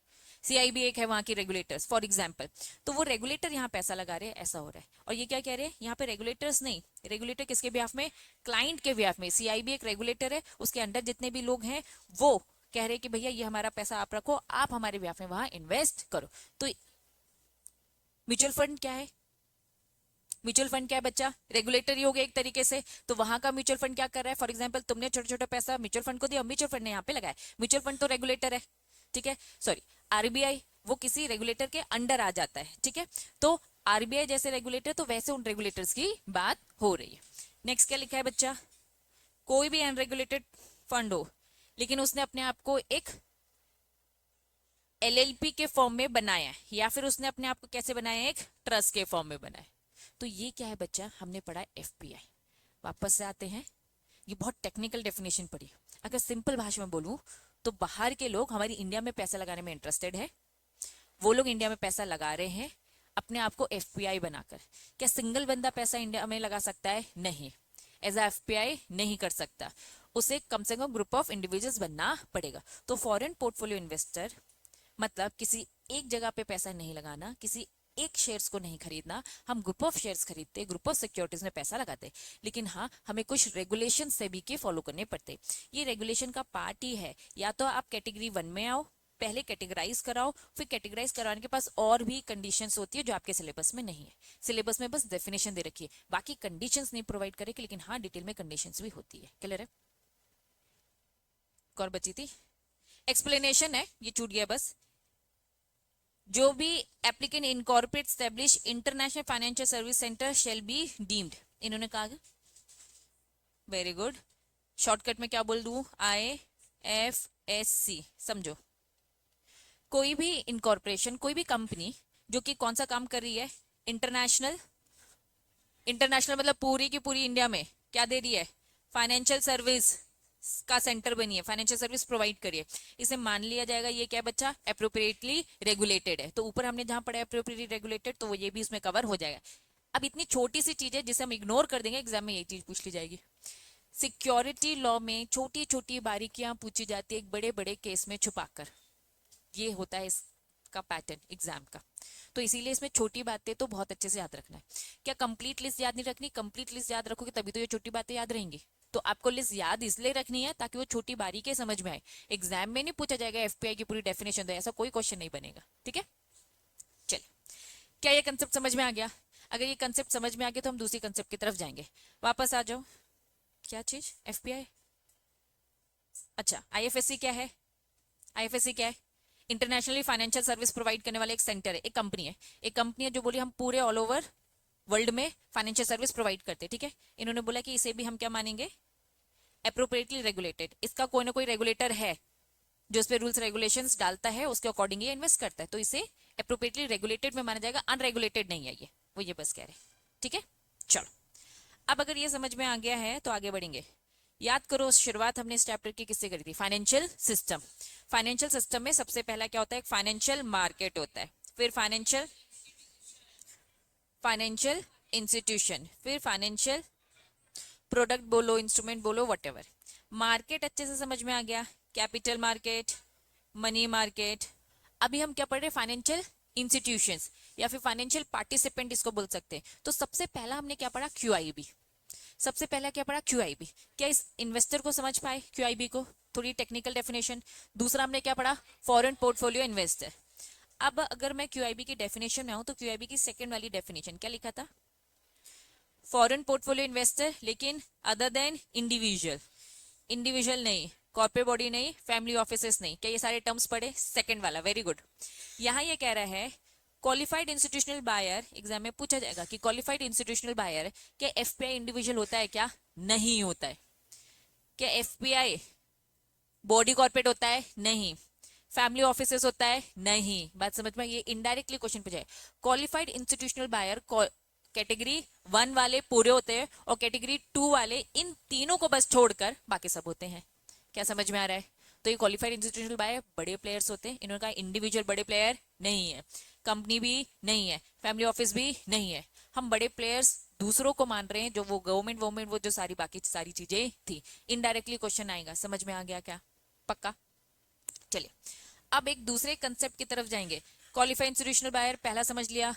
सीआईबी एक है वहां की रेगुलेटर्स, फॉर एग्जांपल। तो वो रेगुलेटर यहाँ पैसा लगा रहे हैं, ऐसा हो रहा है। और ये क्या कह रहे हैं यहाँ पे? रेगुलेटर्स नहीं, रेगुलेटर किसके बिहाफ में? क्लाइंट के बिहाफ में। सीआईबी एक रेगुलेटर है, उसके अंडर जितने भी लोग हैं वो कह रहे हैं कि भैया ये हमारा पैसा आप रखो, आप हमारे बिहाफ में वहां इन्वेस्ट करो। तो म्यूचुअल फंड क्या है? म्यूचुअल फंड क्या है बच्चा? रेगुलेटर ही हो गया एक तरीके से। तो वहां का म्यूचुअल फंड क्या कर रहा है? फॉर एग्जांपल तुमने छोटा छोटा पैसा म्यूचुअल फंड को दिया, म्यूचुअल फंड ने यहाँ पे लगाया, म्यूचुअल फंड तो रेगुलेटर है। ठीक है? सॉरी, आरबीआई वो किसी रेगुलेटर के अंडर आ जाता है। ठीक है? तो आरबीआई जैसे रेगुलेटर, तो वैसे उन रेगुलेटर्स की बात हो रही है। नेक्स्ट क्या लिखा है बच्चा? कोई भी अनरेगुलेटेड फंड हो, लेकिन उसने अपने आप को एक एलएलपी के फॉर्म में बनाया है, या फिर उसने अपने आप को कैसे बनाया है? एक ट्रस्ट के फॉर्म में बनाया है। तो ये क्या है बच्चा? हमने पढ़ा एफपीआई। वापस से आते हैं, ये बहुत टेक्निकल डेफिनेशन पढ़ी। अगर सिंपल भाषा में बोलूं तो बाहर के लोग हमारी इंडिया में पैसा लगाने में इंटरेस्टेड है, वो लोग इंडिया में पैसा लगा रहे हैं अपने आप को एफपीआई बनाकर। क्या सिंगल बंदा पैसा इंडिया में लगा सकता है? नहीं, एज ए एफपीआई नहीं कर सकता, उसे कम से कम ग्रुप ऑफ इंडिविजुअल्स बनना पड़ेगा। तो फॉरेन पोर्टफोलियो इन्वेस्टर मतलब किसी एक जगह पे पैसा नहीं लगाना, किसी एक शेयर्स को नहीं खरीदना। हम ग्रुप ऑफ शेयर्स खरीदते, ग्रुप ऑफ सिक्योरिटीज में पैसा लगाते, लेकिन हाँ हमें कुछ रेगुलेशन सेबी के फॉलो करने पड़ते। ये रेगुलेशन का पार्ट ही है। या तो आप कैटेगरी 1 में आओ, पहले कैटेगराइज कराओ, फिर कैटेगराइज कराने के पास और भी कंडीशंस होती है जो आपके सिलेबस में नहीं है। सिलेबस में बस डेफिनेशन दे रखी है, बाकी कंडीशंस नहीं प्रोवाइड करेगी, लेकिन हाँ डिटेल में कंडीशंस भी होती है। क्लियर है? और बची थी एक्सप्लेनेशन है, ये छूट गया बस। जो भी applicant incorporate establish international financial service centre shall be deemed, इन्होंने कहा। Very good. शॉर्टकट में क्या बोल दूं? IFSC। समझो, कोई भी इनकॉर्पोरेशन, कोई भी कंपनी जो कि कौन सा काम कर रही है? इंटरनेशनल। इंटरनेशनल मतलब पूरी की पूरी इंडिया में क्या दे रही है? फाइनेंशियल सर्विस का सेंटर बनी है, फाइनेंशियल सर्विस प्रोवाइड करिए। इसे मान लिया जाएगा ये क्या बच्चा? अप्रोप्रिएटली रेगुलेटेड है। तो ऊपर हमने जहां पढ़ा अप्रोप्रिएटली रेगुलेटेड, तो वो ये भी इसमें कवर हो जाएगा। अब इतनी छोटी सी चीज है जिसे हम इग्नोर कर देंगे, एग्जाम में ये चीज पूछ ली जाएगी। सिक्योरिटी लॉ में छोटी छोटी बारीकियां पूछी जाती है एक बड़े बड़े केस में छुपाकर। ये होता है इसका पैटर्न एग्जाम का। तो इसीलिए इसमें छोटी बातें तो बहुत अच्छे से याद रखना है। क्या कंप्लीट लिस्ट याद नहीं रखनी? कंप्लीट लिस्ट याद रखोगे तभी तो ये छोटी बातें याद रहेंगी। तो आपको लिस्ट याद इसलिए रखनी है ताकि वो छोटी बारीकी समझ में आए। एग्जाम में नहीं पूछा जाएगा एफपीआई की पूरी डेफिनेशन दो, ऐसा कोई क्वेश्चन नहीं बनेगा। ठीक है? चलिए, क्या ये कंसेप्ट समझ में आ गया? अगर ये कंसेप्ट समझ में आ गया तो हम दूसरी कंसेप्ट की तरफ जाएंगे। वापस आ जाओ। क्या चीज? एफपीआई। अच्छा, आईएफएससी क्या है? आईएफएससी क्या है? इंटरनेशनली फाइनेंशियल सर्विस प्रोवाइड करने वाला एक सेंटर है, एक कंपनी है। एक कंपनी है जो बोली हम पूरे ऑल ओवर वर्ल्ड में फाइनेंशियल सर्विस प्रोवाइड करते हैं। ठीक है? इन्होंने बोला कि इसे भी हम क्या मानेंगे? अप्रोप्रिएटली रेगुलेटेड, इसका कोई ना कोई रेगुलेटर है जो इस पे रूल्स रेगुलेशंस डालता है, उसके अकॉर्डिंग ये इन्वेस्ट करता है, तो इसे अप्रोप्रिएटली रेगुलेटेड में माना जाएगा, अनरेगुलेटेड नहीं है ये, वो ये बस कह रहे हैं। ठीक है, चलो अब अगर ये समझ में आ गया है तो आगे बढ़ेंगे। याद करो शुरुआत हमने इस चैप्टर की किससे करी थी, फाइनेंशियल सिस्टम। फाइनेंशियल सिस्टम में सबसे पहला क्या होता है, फाइनेंशियल मार्केट होता है, फिर फाइनेंशियल फाइनेंशियल इंस्टीट्यूशन, फिर फाइनेंशियल प्रोडक्ट बोलो, इंस्ट्रूमेंट बोलो, वट मार्केट अच्छे से समझ में आ गया, कैपिटल मार्केट, मनी मार्केट। अभी हम क्या पढ़ रहे हैं, फाइनेंशियल इंस्टीट्यूशंस या फिर फाइनेंशियल पार्टिसिपेंट इसको बोल सकते हैं। तो सबसे पहला हमने क्या पढ़ा, क्यूआईबी। सबसे पहला क्या पढ़ा, क्यूआईबी। क्या इस इन्वेस्टर को समझ पाए क्यूआईबी को, थोड़ी टेक्निकल डेफिनेशन। दूसरा हमने क्या पढ़ा, फॉरेन पोर्टफोलियो इन्वेस्टर। अब अगर मैं क्यूआईबी की डेफिनेशन में हूं तो क्यूआईबी की सेकंड वाली डेफिनेशन क्या लिखा था, फॉरेन पोर्टफोलियो इन्वेस्टर, लेकिन अदर देन इंडिविजुअल, इंडिविजुअल नहीं, कॉर्पोरेट बॉडी नहीं, फैमिली ऑफिसेस नहीं। क्या ये सारे टर्म्स पढ़े, सेकंड वाला, वेरी गुड। यहाँ ये कह रहा है क्वालिफाइड इंस्टीट्यूशनल बायर, एग्जाम में पूछा जाएगा कि क्वालिफाइड इंस्टीट्यूशनल बायर क्या एफपीआई इंडिविजुअल होता है, क्या नहीं होता है। क्या एफपीआई बॉडी कॉर्पोरेट होता है, नहीं। फैमिली ऑफिसेस होता है, नहीं। बात समझ में, ये इनडायरेक्टली क्वेश्चन पूछा है। क्वालिफाइड इंस्टीट्यूशनल बायर कैटेगरी 1 वाले पूरे होते हैं और कैटेगरी 2 वाले, इन तीनों को बस छोड़कर बाकी सब होते हैं। क्या समझ में आ रहा है, तो ये क्वालिफाइड इंस्टीट्यूशनल बायर बड़े प्लेयर्स होते हैं, इन्होंने कहा इंडिविजुअल बड़े प्लेयर नहीं है, कंपनी भी नहीं है, फैमिली ऑफिस भी नहीं है। हम बड़े प्लेयर्स दूसरों को मान रहे हैं, जो वो गवर्नमेंट वो जो सारी बाकी सारी चीजें थी। इनडायरेक्टली क्वेश्चन आएगा, समझ में आ गया क्या, पक्का। चलिए अब एक दूसरे कंसेप्ट की तरफ जाएंगे। क्वालिफाइड इंस्टीट्यूशनल बायर पहला समझ लिया,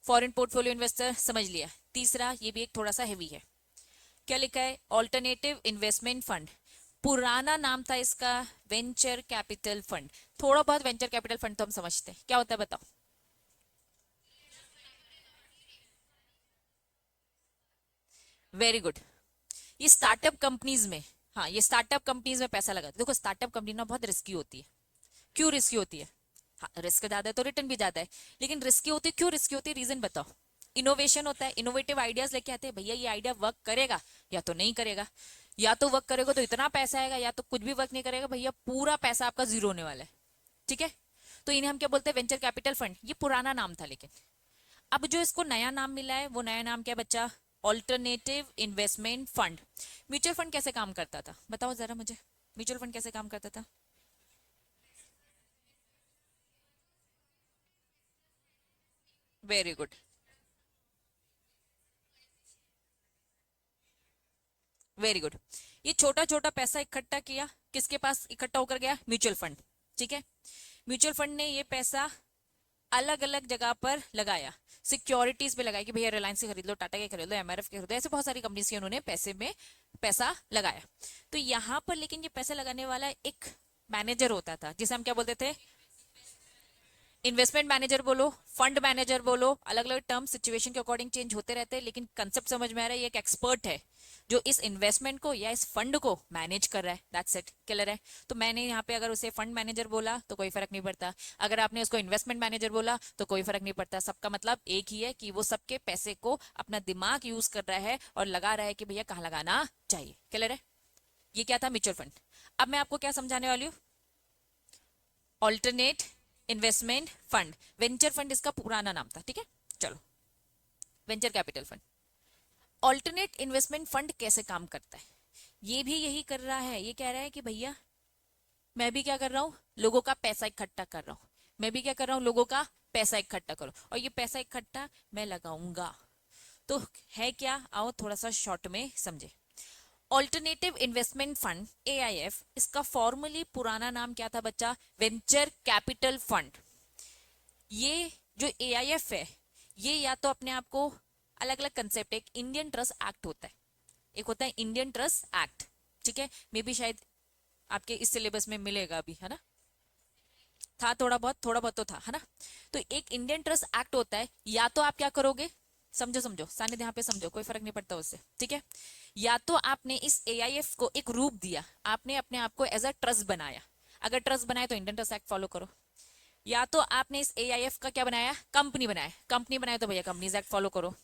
फॉरेन पोर्टफोलियो इन्वेस्टर समझ लिया। तीसरा ये भी एक थोड़ा सा हैवी है, क्या लिखा है, ऑल्टरनेटिव इन्वेस्टमेंट फंड। पुराना नाम था इसका वेंचर कैपिटल फंड। थोड़ा बहुत वेंचर कैपिटल फंड तो हम समझते हैं, क्या होता है बताओ। वेरी गुड, ये स्टार्टअप कंपनीज में, हाँ ये स्टार्टअप कंपनीज में पैसा लगाते। देखो स्टार्टअप कंपनी ना बहुत रिस्की होती है। क्यों रिस्की होती है, हाँ रिस्क ज्यादा है तो रिटर्न भी ज्यादा है, लेकिन रिस्की होती है, क्यों रिस्की होती है, रीजन बताओ। इनोवेशन होता है, इनोवेटिव आइडियाज लेके आते हैं, भैया ये आइडिया वर्क करेगा या तो नहीं करेगा, या तो वर्क करेगा तो इतना पैसा आएगा, या तो कुछ भी वर्क नहीं करेगा, भैया पूरा पैसा आपका जीरो होने वाला है। ठीक है, तो इन्हें हम क्या बोलते हैं, वेंचर कैपिटल फंड। ये पुराना नाम था, लेकिन अब जो इसको नया नाम मिला है वो नया नाम क्या बच्चा, alternative investment fund. Mutual fund कैसे काम करता था बताओ जरा मुझे, म्यूचुअल फंड कैसे काम करता था। Very good, very good. ये छोटा छोटा पैसा इकट्ठा किया, किसके पास इकट्ठा होकर गया, म्यूचुअल फंड। ठीक है, म्यूचुअल फंड ने ये पैसा अलग अलग जगह पर लगाया, सिक्योरिटीज पे लगाया कि भैया रिलायंस की खरीद लो, टाटा के खरीद लो, एमआरएफ के खरीद लो, ऐसे बहुत सारी कंपनीज के उन्होंने पैसे में पैसा लगाया। तो यहाँ पर लेकिन ये पैसा लगाने वाला एक मैनेजर होता था, जिसे हम क्या बोलते थे, इन्वेस्टमेंट मैनेजर बोलो, फंड मैनेजर बोलो, अलग अलग टर्म सिचुएशन के अकॉर्डिंग चेंज होते रहते हैं, लेकिन कंसेप्ट समझ में आ रहा है, ये एक एक्सपर्ट है जो इस इन्वेस्टमेंट को या इस फंड को मैनेज कर रहा है, दैट्स इट, क्लियर है। तो मैंने यहाँ पे अगर उसे फंड मैनेजर बोला तो कोई फर्क नहीं पड़ता, अगर आपने उसको इन्वेस्टमेंट मैनेजर बोला तो कोई फर्क नहीं पड़ता, सबका मतलब एक ही है कि वो सबके पैसे को अपना दिमाग यूज कर रहा है और लगा रहा है कि भैया कहाँ लगाना चाहिए, क्लियर है। ये क्या था, म्यूचुअल फंड। अब मैं आपको क्या समझाने वाली हूँ, alternate investment fund. Venture fund इसका पुराना नाम था, ठीक है। चलो, venture capital fund. Alternate investment fund कैसे काम करता है, ये भी यही कर रहा है। ये कह रहा है कि भैया मैं भी क्या कर रहा हूं, लोगों का पैसा इकट्ठा कर रहा हूं, मैं भी क्या कर रहा हूं, लोगों का पैसा इकट्ठा करो, और ये पैसा इकट्ठा मैं लगाऊंगा। तो है क्या, आओ थोड़ा सा शॉर्ट में समझे। ऑल्टरनेटिव इन्वेस्टमेंट फंड एआईएफ, इसका फॉर्मली पुराना नाम क्या था बच्चा, वेंचर कैपिटल फंड। ये जो एआईएफ है, ये या तो अपने आप को अलग अलग कंसेप्ट, एक इंडियन ट्रस्ट एक्ट होता है, एक होता है इंडियन ट्रस्ट एक्ट, ठीक है। मे बी शायद आपके इस सिलेबस में मिलेगा अभी, है ना, था थोड़ा बहुत तो था, है ना। तो एक इंडियन ट्रस्ट एक्ट होता है, या तो आप क्या करोगे, समझो समझो सानिध्य यहाँ पे समझो, कोई फर्क नहीं पड़ता उससे, ठीक है। या तो आपने इस एआईएफ को एक रूप दिया, आपने अपने आप को एज अ ट्रस्ट बनाया, अगर ट्रस्ट बनाया तो इंडियन ट्रस्ट एक्ट फॉलो करो। या तो आपने इस एआईएफ का क्या बनाया, कंपनी बनाया, कंपनी बनाया तो भैया कंपनीज एक्ट फॉलो करो।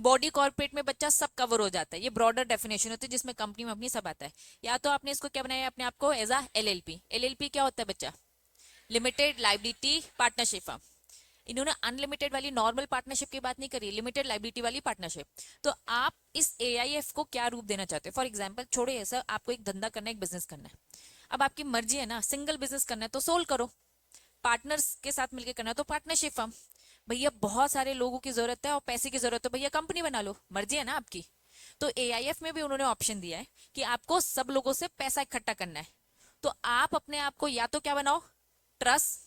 बॉडी कॉर्पोरेट में बच्चा सब कवर हो जाता है, ये ब्रॉडर डेफिनेशन होती है जिसमें कंपनी में अपनी सब आता है। या तो आपने इसको क्या बनाया अपने आप को एज अ एलएलपी। एलएलपी क्या होता है बच्चा? Limited liability partnership firm. इन्होंने अनलिमिटेड वाली नॉर्मल पार्टनरशिप की बात नहीं करी, लिमिटेड लाइबिलिटी वाली पार्टनरशिप। तो आप इस एआईएफ को क्या रूप देना चाहते हो? फॉर एग्जांपल छोड़े ऐसा, आपको एक धंधा करना है, एक बिजनेस करना है। अब आपकी मर्जी है ना, सिंगल बिजनेस करना है तो सोल करो, पार्टनर्स के साथ मिलकर करना है तो पार्टनरशिप फर्म। भैया बहुत सारे लोगों की जरूरत है और पैसे की जरूरत है, भैया कंपनी बना लो, मर्जी है ना आपकी। तो एआईएफ में भी उन्होंने ऑप्शन दिया है कि आपको सब लोगों से पैसा इकट्ठा करना है, तो आप अपने आप को या तो क्या बनाओ, ट्रस्ट,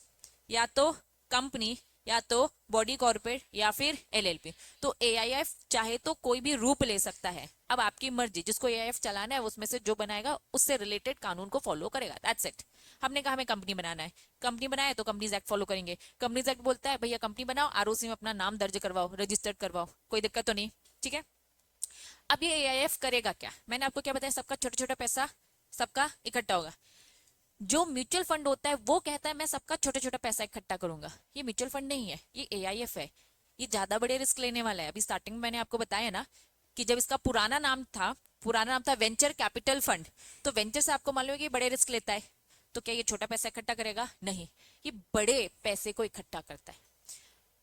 या तो कंपनी, या तो बॉडी कॉर्पोरेट, या फिर एलएलपी। तो एआईएफ चाहे तो कोई भी रूप ले सकता है, अब आपकी मर्जी, जिसको एआईएफ चलाना है उसमें से जो बनाएगा उससे रिलेटेड कानून को फॉलो करेगा, दैट्स इट। हमने कहा हमें कंपनी बनाना है, कंपनी बनाए तो कंपनीज एक्ट फॉलो करेंगे। कंपनीज एक्ट बोलता है भैया कंपनी बनाओ, आरओसी में अपना नाम दर्ज करवाओ, रजिस्टर्ड करवाओ, कोई दिक्कत तो नहीं, ठीक है। अब ये एआईएफ करेगा क्या? मैंने आपको क्या बताया, सबका छोटा छोटा पैसा सबका इकट्ठा होगा। जो म्यूचुअल फंड होता है वो कहता है मैं सबका छोटा छोटा पैसा इकट्ठा करूंगा, ये म्यूचुअल फंड नहीं है, ये एआईएफ है। ये ज्यादा बड़े रिस्क लेने वाला है। अभी स्टार्टिंग में मैंने आपको बताया ना कि जब इसका पुराना नाम था वेंचर कैपिटल फंड, तो वेंचर से आपको मालूम है कि बड़े रिस्क लेता है। तो क्या ये छोटा पैसा इकट्ठा करेगा? नहीं, ये बड़े पैसे को इकट्ठा करता है।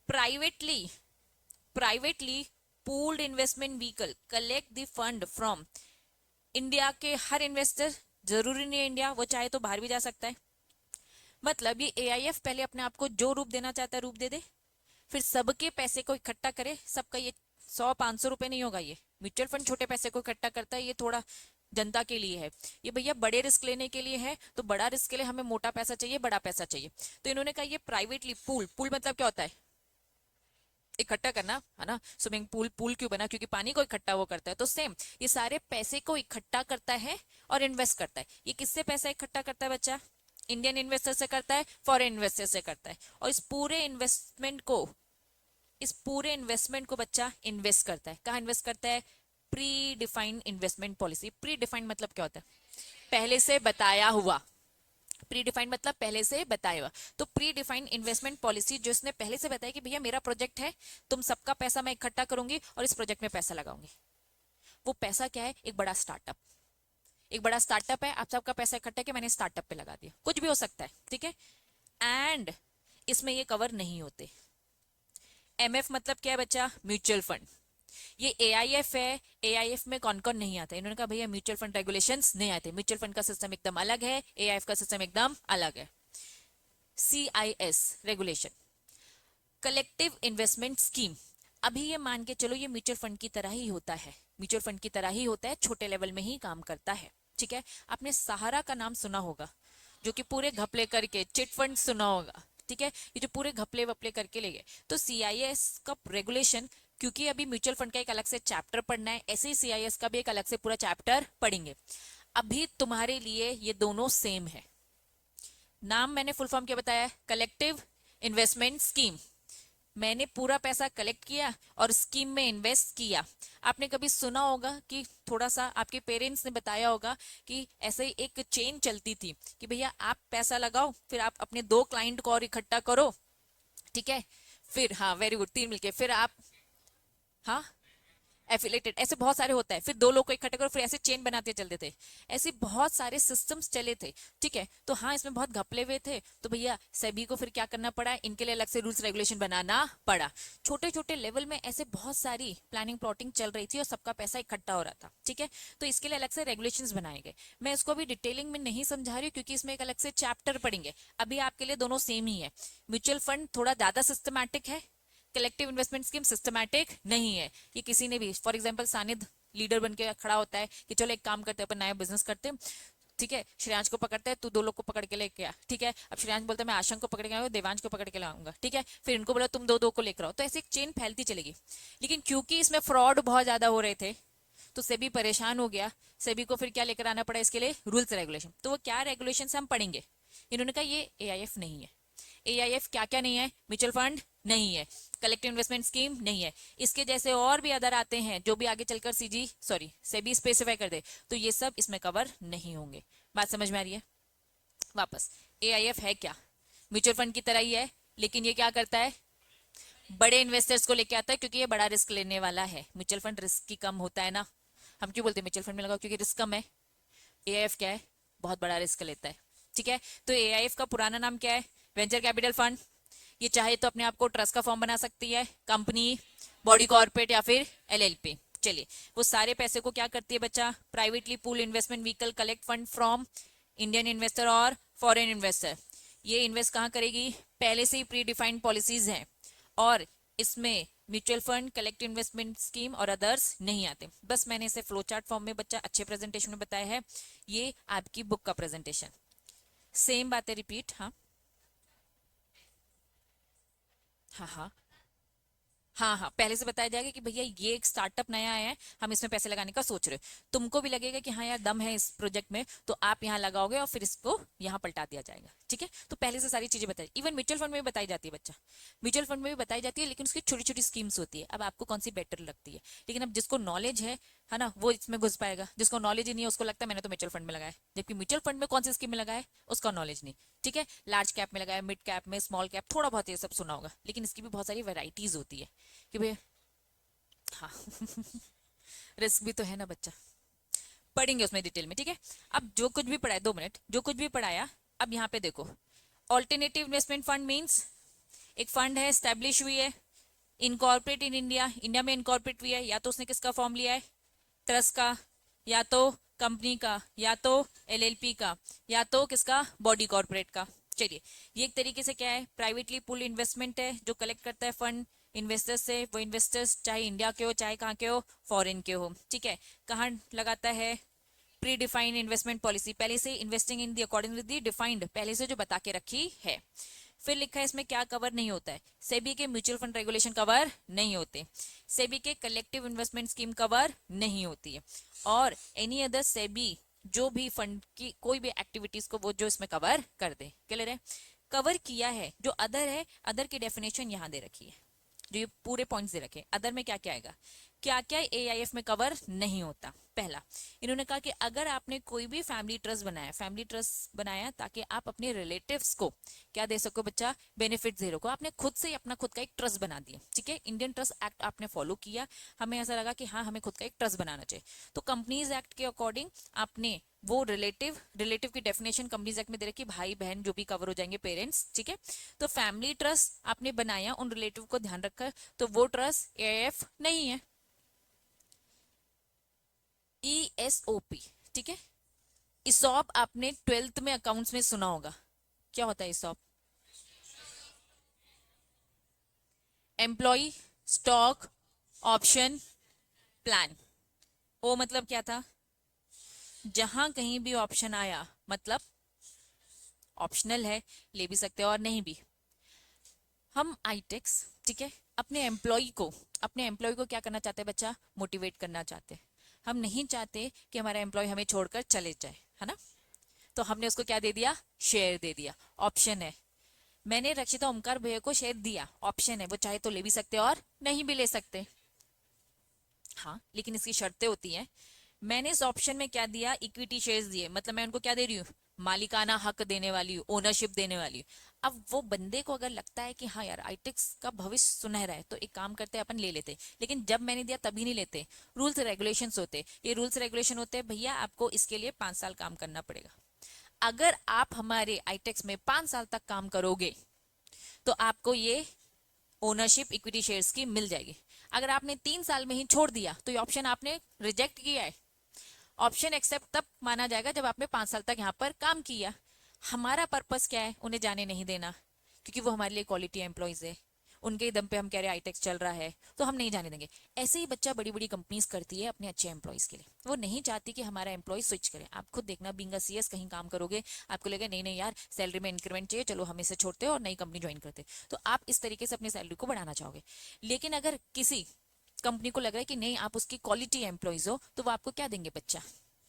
Privately privately pooled investment vehicle collect the fund from India के हर इन्वेस्टर, जरूरी नहीं है इंडिया, वो चाहे तो बाहर भी जा सकता है। मतलब ये एआईएफ पहले अपने आप को जो रूप देना चाहता है रूप दे दे, फिर सबके पैसे को इकट्ठा करे। सबका ये 100-500 रुपए नहीं होगा, ये म्यूचुअल फंड छोटे पैसे को इकट्ठा करता है, ये थोड़ा जनता के लिए है। ये भैया बड़े रिस्क लेने के लिए है, तो बड़ा रिस्क के लिए हमें मोटा पैसा चाहिए, बड़ा पैसा चाहिए। तो इन्होंने कहा ये प्राइवेटली पूल मतलब क्या होता है? इकट्ठा करना, है ना। स्विमिंग पूल क्यों बना? क्योंकि पानी को इकट्ठा वो करता है। तो सेम ये सारे पैसे को इकट्ठा करता है और इन्वेस्ट करता है। ये किससे पैसा इकट्ठा करता है बच्चा? इंडियन इन्वेस्टर से करता है, फॉरेन इन्वेस्टर से करता है। और इस पूरे इन्वेस्टमेंट को बच्चा इन्वेस्ट करता है। कहाँ इन्वेस्ट करता है? Pre defined investment policy. Pre defined मतलब क्या होता है? पहले से बताया हुआ। प्री डिफाइंड मतलब पहले से बताया हुआ। तो प्री डिफाइंड इन्वेस्टमेंट पॉलिसी जो इसने पहले से बताया कि भैया मेरा प्रोजेक्ट है, तुम सबका पैसा मैं इकट्ठा करूंगी और इस प्रोजेक्ट में पैसा लगाऊंगी। वो पैसा क्या है? एक बड़ा स्टार्टअप। एक बड़ा स्टार्टअप है, आप सबका पैसा इकट्ठा किया, मैंने स्टार्टअप पे लगा दिया, कुछ भी हो सकता है, ठीक है। एंड इसमें ये कवर नहीं होते। एमएफ मतलब क्या है बच्चा? Mutual fund. ये एआईएफ है, एआईएफ में कौन कौन नहीं आता? इन्होंने कहा भैया म्यूचुअल फंड रेगुलेशंस नहीं आते, म्यूचुअल फंड का सिस्टम एकदम अलग है, एआईएफ का सिस्टम एकदम अलग है। CIS regulation, collective investment scheme. अभी ये मान के चलो ये म्यूचुअल फंड की तरह ही होता है, म्यूचुअल फंड की तरह ही होता है, छोटे लेवल में ही काम करता है, ठीक है। आपने सहारा का नाम सुना होगा, जो कि पूरे घपले करके, चिट फंड सुना होगा, ठीक है, ये जो पूरे घपले वपले करके ले गए। तो सीआईएस का रेगुलेशन, क्योंकि अभी म्यूचुअल फंड का एक अलग से चैप्टर पढ़ना है, ऐसे ही सीआईएस का भी एक अलग से पूरा चैप्टर पढ़ेंगे। अभी तुम्हारे लिए ये दोनों सेम है। नाम मैंने फुल फॉर्म क्या बताया? Collective investment scheme. मैंने पूरा पैसा कलेक्ट किया और स्कीम में इन्वेस्ट किया। आपने कभी सुना होगा कि थोड़ा सा आपके पेरेंट्स ने बताया होगा कि ऐसे ही एक चेन चलती थी कि भैया आप पैसा लगाओ, फिर आप अपने 2 क्लाइंट को और इकट्ठा करो, ठीक है, फिर हाँ वेरी गुड 3 मिलके, फिर आप, हाँ एफिलेटेड, ऐसे बहुत सारे होता है, फिर 2 लोग को इकट्ठा करो, फिर ऐसे चेन बनाते चलते थे, ऐसे बहुत सारे सिस्टम्स चले थे, ठीक है। तो हाँ इसमें बहुत घपले हुए थे, तो भैया सेबी को फिर क्या करना पड़ा? इनके लिए अलग से रूल्स रेगुलेशन बनाना पड़ा। छोटे छोटे लेवल में ऐसे बहुत सारी प्लानिंग प्लॉटिंग चल रही थी और सबका पैसा इकट्ठा हो रहा था, ठीक है। तो इसके लिए अलग से रेगुलेशन बनाए गए। मैं इसको अभी डिटेलिंग में नहीं समझा रही हूँ क्योंकि इसमें एक अलग से चैप्टर पढ़ेंगे। अभी आपके लिए दोनों सेम ही है। म्यूचुअल फंड थोड़ा ज्यादा सिस्टमैटिक है, कलेक्टिव इन्वेस्टमेंट स्कीम सिस्टमैटिक नहीं है। ये किसी ने भी, फॉर एग्जांपल सानिद लीडर बन के खड़ा होता है कि चलो एक काम करते हैं, अपन नया बिजनेस करते हैं, ठीक है, श्रेयांश को पकड़ते हैं, तू 2 लोग को पकड़ के लेके आ, ठीक है। अब श्रेयांश बोलता है मैं आशंक को पकड़ के आऊंगा, देवांश को पकड़ के लाऊंगा, ठीक है, फिर इनको बोला तुम 2-2 को लेकर आओ, तो ऐसे एक चेन फैलती चलेगी। लेकिन क्योंकि इसमें फ्रॉड बहुत ज्यादा हो रहे थे तो सेबी परेशान हो गया। सेबी को फिर क्या लेकर आना पड़ा इसके लिए? Rules regulation. तो वो क्या रेगुलेशन हम पढ़ेंगे। इन्होंने कहा ये एआईएफ नहीं है। एआईएफ क्या क्या नहीं है? म्यूचुअल फंड नहीं है, कलेक्टिव इन्वेस्टमेंट स्कीम नहीं है, इसके जैसे और भी अदर आते हैं जो भी आगे चलकर सेबी स्पेसिफाई कर दे, तो ये सब इसमें कवर नहीं होंगे। बात समझ में आ रही है? वापस, एआईएफ है क्या? म्यूचुअल फंड की तरह ही है, लेकिन ये क्या करता है? बड़े इन्वेस्टर्स को लेके आता है क्योंकि ये बड़ा रिस्क लेने वाला है। म्यूचुअल फंड रिस्क की कम होता है ना, हम क्यों बोलते हैं म्यूचुअल फंड में लगाओ, क्योंकि रिस्क कम है। एआईएफ क्या है, बहुत बड़ा रिस्क लेता है। ठीक है, तो एआईएफ का पुराना नाम क्या है, वेंचर कैपिटल फंड। ये चाहे तो अपने आप को ट्रस्ट का फॉर्म बना सकती है, कंपनी, बॉडी कॉर्पोरेट या फिर एलएलपी। चलिए, वो सारे पैसे को क्या करती है बच्चा, privately pool investment vehicle collect fund from Indian investor और फॉरेन इन्वेस्टर। ये इन्वेस्ट कहाँ करेगी, पहले से ही प्री डिफाइंड पॉलिसीज हैं और इसमें mutual fund, collective investment scheme और अदर्स नहीं आते। बस मैंने इसे फ्लो चार्ट फॉर्म में बच्चा अच्छे प्रेजेंटेशन में बताया है, ये आपकी बुक का प्रेजेंटेशन। सेम बातें रिपीट। हाँ हाँ हाँ हाँ हाँ, पहले से बताया जाएगा कि भैया ये एक स्टार्टअप नया आया है, हम इसमें पैसे लगाने का सोच रहे हो। तुमको भी लगेगा कि हाँ यार दम है इस प्रोजेक्ट में, तो आप यहाँ लगाओगे और फिर इसको यहाँ पलटा दिया जाएगा। ठीक है, तो पहले से सारी चीजें बताई, इवन म्यूचुअल फंड में भी बताई जाती है बच्चा, म्यूचुअल फंड में भी बताई जाती है, लेकिन उसकी छोटी छोटी स्कीम्स होती है। अब आपको कौन सी बेटर लगती है, लेकिन अब जिसको नॉलेज है ना, वो इसमें घुस पाएगा। जिसको नॉलेज ही नहीं है उसको लगता है मैंने तो म्यूचुअल फंड में लगाया, जबकि म्यूचुअल फंड में कौन सी स्कीम में लगाया उसका नॉलेज नहीं। ठीक है, लार्ज कैप में लगाया, मिड कैप में, स्मॉल कैप, थोड़ा बहुत ये सब सुना होगा, लेकिन इसकी भी बहुत सारी वेराइटीज होती है कि भाई। हाँ रिस्क भी तो है ना बच्चा, पढ़ेंगे उसमें डिटेल में। ठीक है, अब जो कुछ भी पढ़ाया, 2 मिनट, जो कुछ भी पढ़ाया, अब यहाँ पे देखो, ऑल्टरनेटिव इन्वेस्टमेंट फंड मींस एक फंड है, स्टैब्लिश हुई है, इनकॉर्पोरेट इन इंडिया, इंडिया में इनकॉर्पोरेट हुई है, या तो उसने किसका फॉर्म लिया है, ट्रस्ट का, या तो कंपनी का, या तो एलएलपी का, या तो किसका, बॉडी कॉर्पोरेट का। चलिए, ये एक तरीके से क्या है, प्राइवेटली पुल इन्वेस्टमेंट है जो कलेक्ट करता है फंड इन्वेस्टर्स से। वो इन्वेस्टर्स चाहे इंडिया के हो चाहे कहाँ के हो, फॉरेन के हो। ठीक है, कहाँ लगाता है, प्री डिफाइंड इन्वेस्टमेंट पॉलिसी, पहले से investing in the according with the defined, पहले से जो बता के रखी है। फिर लिखा है इसमें क्या कवर नहीं होता है, सेबी के म्यूचुअल फंड रेगुलेशन कवर नहीं होते, सेबी के कलेक्टिव इन्वेस्टमेंट स्कीम कवर नहीं होती है, और एनी अदर सेबी जो भी फंड की कोई भी एक्टिविटीज को वो जो इसमें कवर कर दे। क्लियर है, कवर किया है। जो अदर है, अदर की डेफिनेशन यहाँ दे रखी है, जो ये पूरे पॉइंट्स दे रखे, अदर में क्या क्या आएगा, क्या क्या एआईएफ में कवर नहीं होता। पहला, इन्होंने कहा कि अगर आपने कोई भी फैमिली ट्रस्ट बनाया, फैमिली ट्रस्ट बनाया ताकि आप अपने रिलेटिव्स को क्या दे सको बच्चा, बेनिफिट दे रखो, आपने खुद से ही अपना खुद का एक ट्रस्ट बना दिया। ठीक है, इंडियन ट्रस्ट एक्ट आपने फॉलो किया, हमें ऐसा लगा कि हाँ हमें खुद का एक ट्रस्ट बनाना चाहिए, तो कंपनीज एक्ट के अकॉर्डिंग आपने वो रिलेटिव, रिलेटिव की डेफिनेशन कंपनीज एक्ट में दे रखी, भाई बहन जो भी कवर हो जाएंगे, पेरेंट्स। ठीक है, तो फैमिली ट्रस्ट आपने बनाया उन रिलेटिव को ध्यान रखकर, तो वो ट्रस्ट एआईएफ नहीं है। ईएसओपी, ठीक है, इसॉप आपने 12th में अकाउंट्स में सुना होगा, क्या होता है ESOP, employee stock option plan. ओ मतलब क्या था, जहां कहीं भी ऑप्शन आया मतलब ऑप्शनल है, ले भी सकते हो और नहीं भी। हम आईटेक्स, ठीक है, अपने एम्प्लॉय को क्या करना चाहते हैं बच्चा, मोटिवेट करना चाहते हैं। हम नहीं चाहते कि हमारा एम्प्लॉय हमें छोड़कर चले जाए, है ना, तो हमने उसको क्या दे दिया, शेयर दे दिया, ऑप्शन है। मैंने रक्षिता ओमकार भैया को शेयर दिया, ऑप्शन है, वो चाहे तो ले भी सकते और नहीं भी ले सकते। हाँ, लेकिन इसकी शर्तें होती हैं। मैंने इस ऑप्शन में क्या दिया, इक्विटी शेयर्स दिए, मतलब मैं उनको क्या दे रही हूँ, मालिकाना हक देने वाली हूँ, ओनरशिप देने वाली हूँ। अब वो बंदे को अगर लगता है कि हाँ यार आईटेक्स का भविष्य सुनहरा है, तो एक काम करते हैं अपन ले लेते, लेकिन जब मैंने दिया तभी नहीं लेते, रूल्स रेगुलेशंस होते, ये रूल्स रेगुलेशन होते हैं भैया, आपको इसके लिए 5 साल काम करना पड़ेगा। अगर आप हमारे आईटेक्स में 5 साल तक काम करोगे तो आपको ये ओनरशिप इक्विटी शेयर्स की मिल जाएगी। अगर आपने 3 साल में ही छोड़ दिया तो ये ऑप्शन आपने रिजेक्ट किया है। ऑप्शन एक्सेप्ट तब माना जाएगा जब आपने 5 साल तक यहाँ पर काम किया। हमारा पर्पस क्या है, उन्हें जाने नहीं देना, क्योंकि वो हमारे लिए क्वालिटी एम्प्लॉयज है, उनके दम पे हम कह रहे हैं आईटेक्स चल रहा है तो हम नहीं जाने देंगे। ऐसे ही बच्चा बड़ी बड़ी कंपनीज करती है अपने अच्छे एम्प्लॉयज के लिए, वो नहीं चाहती कि हमारा एम्प्लॉय स्विच करे। आप खुद देखना, बीइंग अ सीएस कहीं काम करोगे, आपको लगेगा नहीं नहीं यार सैलरी में इंक्रीमेंट चाहिए, चलो हम इसे छोड़ते हैं और नई कंपनी ज्वाइन करते, तो आप इस तरीके से अपनी सैलरी को बढ़ाना चाहोगे। लेकिन अगर किसी कंपनी को लग रहा है कि नहीं आप उसकी क्वालिटी एम्प्लॉयज हो, तो वो आपको क्या देंगे बच्चा,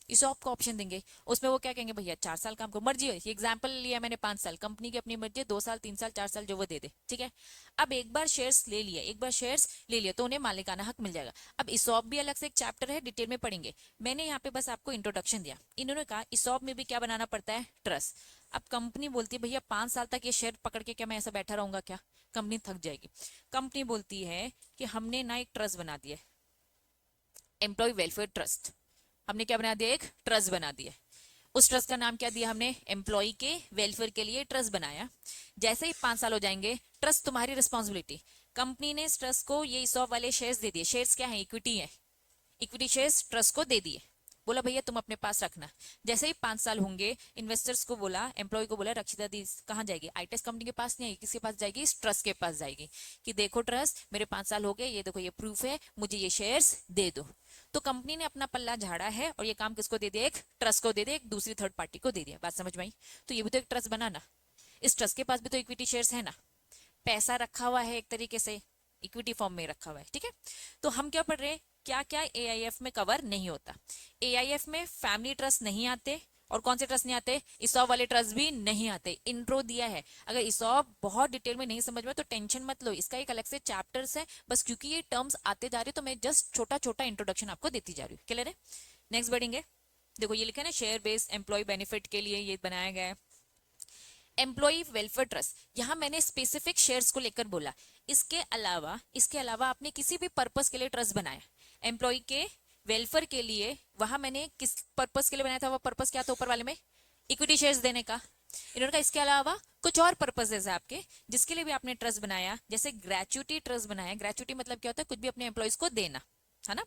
इसॉप का ऑप्शन देंगे। उसमें वो क्या कहेंगे, भैया 4 साल काम को मर्जी है, एग्जाम्पल लिया मैंने 5 साल, कंपनी की अपनी मर्जी है, 2 साल 3 साल 4 साल जो वो दे दे। ठीक है, अब एक बार शेयर्स ले लिया, एक बार शेयर्स ले लिया तो उन्हें मालिकाना हक मिल जाएगा। अब इसॉप भी अलग से एक चैप्टर है, डिटेल में पढ़ेंगे, मैंने यहाँ पे बस आपको इंट्रोडक्शन दिया। इन्होंने कहा इसॉप में भी क्या बनाना पड़ता है, ट्रस्ट। अब कंपनी बोलती है भैया 5 साल तक ये शेयर पकड़ के क्या मैं ऐसा बैठा रहूंगा क्या, कंपनी थक जाएगी। कंपनी बोलती है कि हमने ना एक ट्रस्ट बना दिया, एम्प्लॉय वेलफेयर ट्रस्ट। हमने क्या बना दिया? एक ट्रस्ट बना दिया। उस ट्रस्ट का नाम क्या दिया हमने? एम्प्लॉय के वेलफेयर के लिए ट्रस्ट बनाया। जैसे ही 5 साल हो जाएंगे, ट्रस्ट तुम्हारी रिस्पॉन्सिबिलिटी। कंपनी ने इस ट्रस्ट को ये ESOP वाले शेयर्स दे दिए। शेयर्स क्या है? इक्विटी है। इक्विटी शेयर्स ट्रस्ट को दे दिए, बोला भैया तुम अपने पास रखना। जैसे ही 5 साल होंगे, इन्वेस्टर्स को बोला, एम्प्लॉय को बोला, रक्षिता दी कहाँ जाएगी? आईटेस कंपनी के पास नहीं आएगी, किसके पास जाएगी? इस ट्रस्ट के पास जाएगी कि देखो ट्रस्ट, मेरे 5 साल हो गए, ये देखो ये प्रूफ है, मुझे ये शेयर्स दे दो। तो कंपनी ने अपना पल्ला झाड़ा है और ये काम किसको दे दिया? एक ट्रस्ट को दे दिया, एक दूसरी थर्ड पार्टी को दे दिया। बात समझ में आई? तो ये भी तो एक ट्रस्ट बना ना, इस ट्रस्ट के पास भी तो इक्विटी शेयर्स है ना, पैसा रखा हुआ है एक तरीके से, इक्विटी फॉर्म में रखा हुआ है। ठीक है, तो हम क्या पढ़ रहे हैं? क्या क्या AIF में कवर नहीं होता? AIF में फैमिली ट्रस्ट नहीं आते, और कौन से ट्रस्ट नहीं आते? ESOP वाले ट्रस्ट भी नहीं आते। इंट्रो दिया है, अगर ESOP बहुत डिटेल में नहीं समझ में तो टेंशन मत लो, इसका एक अलग से चैप्टर्स है। बस क्योंकि ये टर्म्स आते जा रहे तो मैं जस्ट छोटा छोटा इंट्रोडक्शन आपको देती जा रही हूँ। क्लियर है? नेक्स्ट बढ़ेंगे। देखो ये लिखा है ना, शेयर बेस्ड एम्प्लॉय बेनिफिट के लिए ये बनाया गया है। एम्प्लॉय वेलफेयर ट्रस्ट, यहां मैंने स्पेसिफिक शेयर्स को लेकर बोला। इसके अलावा आपने किसी भी पर्पस के लिए ट्रस्ट बनाया एम्प्लॉय के वेलफेयर के लिए, वहां मैंने किस पर्पस के लिए बनाया था? वो पर्पस क्या था ऊपर वाले में? इक्विटी शेयर्स देने का। इन्होंने कहा इसके अलावा कुछ और पर्पसेस है आपके जिसके लिए भी आपने ट्रस्ट बनाया, जैसे ग्रेचुटी ट्रस्ट बनाया। ग्रेचुटी मतलब क्या होता है? कुछ भी अपने एम्प्लॉयज को देना, है ना।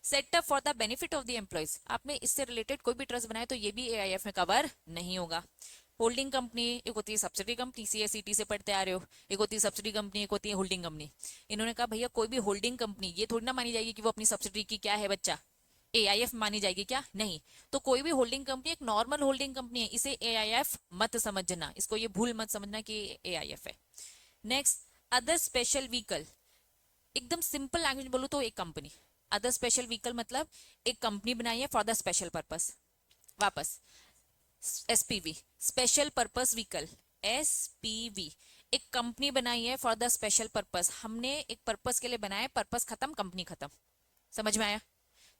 Setup for the benefit of the employees, आपने इससे रिलेटेड कोई भी ट्रस्ट बनाया तो ये भी AIF में कवर नहीं होगा। होल्डिंग कंपनी, एक होती है सब्सिडी कंपनी, CSET से पढ़ते आ रहे हो, एक होती है सब्सिडी कंपनी, एक होती है होल्डिंग कंपनी। इन्होंने कहा भैया कोई भी होल्डिंग कंपनी ये थोड़ी ना मानी जाएगी कि वो अपनी सब्सिडी की क्या है बच्चा, AIF मानी जाएगी क्या? नहीं। तो कोई भी होल्डिंग कंपनी एक नॉर्मल होल्डिंग कंपनी है, इसे AIF मत समझना, इसको ये भूल मत समझना कि AIF है। नेक्स्ट, अदर स्पेशल व्हीकल, एकदम सिंपल लैंग्वेज बोलूं तो एक कंपनी। अदर स्पेशल व्हीकल मतलब एक कंपनी बनाई है फॉर द स्पेशल पर्पस। वापस, SPV, special purpose vehicle, SPV, एक कंपनी बनाई है फॉर द स्पेशल पर्पस। हमने एक पर्पस के लिए बनाया, पर्पस खत्म, कंपनी खत्म। समझ में आया?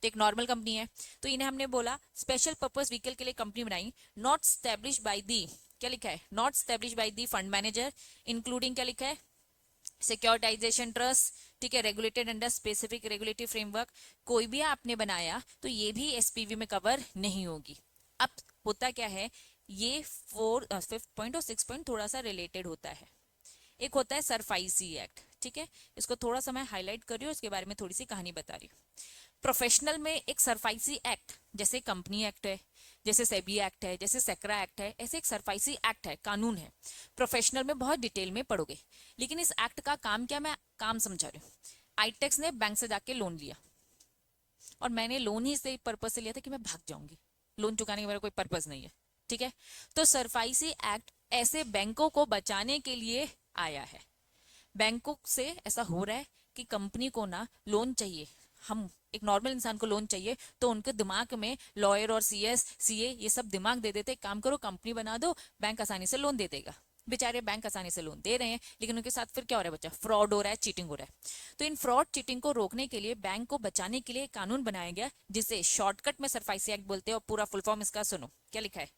तो एक नॉर्मल कंपनी है, तो इन्हें हमने बोला स्पेशल पर्पस व्हीकल के लिए कंपनी बनाई। नॉट स्टैब्लिश बाय दी, क्या लिखा है? Not establish by the fund manager, including क्या लिखा है? Securitisation trust. ठीक है, regulated under specific regulatory framework. कोई भी आपने बनाया तो ये भी SPV में कवर नहीं होगी। अब होता क्या है, ये 5th पॉइंट और 6th पॉइंट थोड़ा सा रिलेटेड होता है। एक होता है सरफाइसी एक्ट, ठीक है, इसको थोड़ा सा मैं हाईलाइट कर रही हूँ, इसके बारे में थोड़ी सी कहानी बता रही हूँ। प्रोफेशनल में एक सरफाइसी एक्ट, जैसे कंपनी एक्ट है, जैसे सेबी एक्ट है, जैसे सेक्रा एक्ट है, ऐसे एक सरफाइसी एक्ट है, कानून है। प्रोफेशनल में बहुत डिटेल में पढ़ोगे, लेकिन इस एक्ट का काम क्या, मैं काम समझा रही हूँ। आईटेक्स ने बैंक से जाके लोन लिया, और मैंने लोन ही इस पर्पज से लिया था कि मैं भाग जाऊंगी, लोन चुकाने का मेरा कोई पर्पज नहीं है। ठीक है, तो सरफाइसी एक्ट ऐसे बैंकों को बचाने के लिए आया है। बैंकों से ऐसा हो रहा है कि कंपनी को ना लोन चाहिए, हम एक नॉर्मल इंसान को लोन चाहिए, तो उनके दिमाग में लॉयर और CS CA ये सब दिमाग दे देते, काम करो कंपनी बना दो, बैंक आसानी से लोन दे देगा। बेचारे बैंक आसानी से लोन दे रहे हैं, लेकिन उनके साथ फिर क्या हो रहा है बच्चा? फ्रॉड हो रहा है, चीटिंग हो रहा है। तो इन फ्रॉड चीटिंग को रोकने के लिए, बैंक को बचाने के लिए कानून बनाया गया, जिसे शॉर्टकट में सरफाइसी एक्ट बोलते हैं। और पूरा फुल फॉर्म इसका सुनो, क्या लिखा है?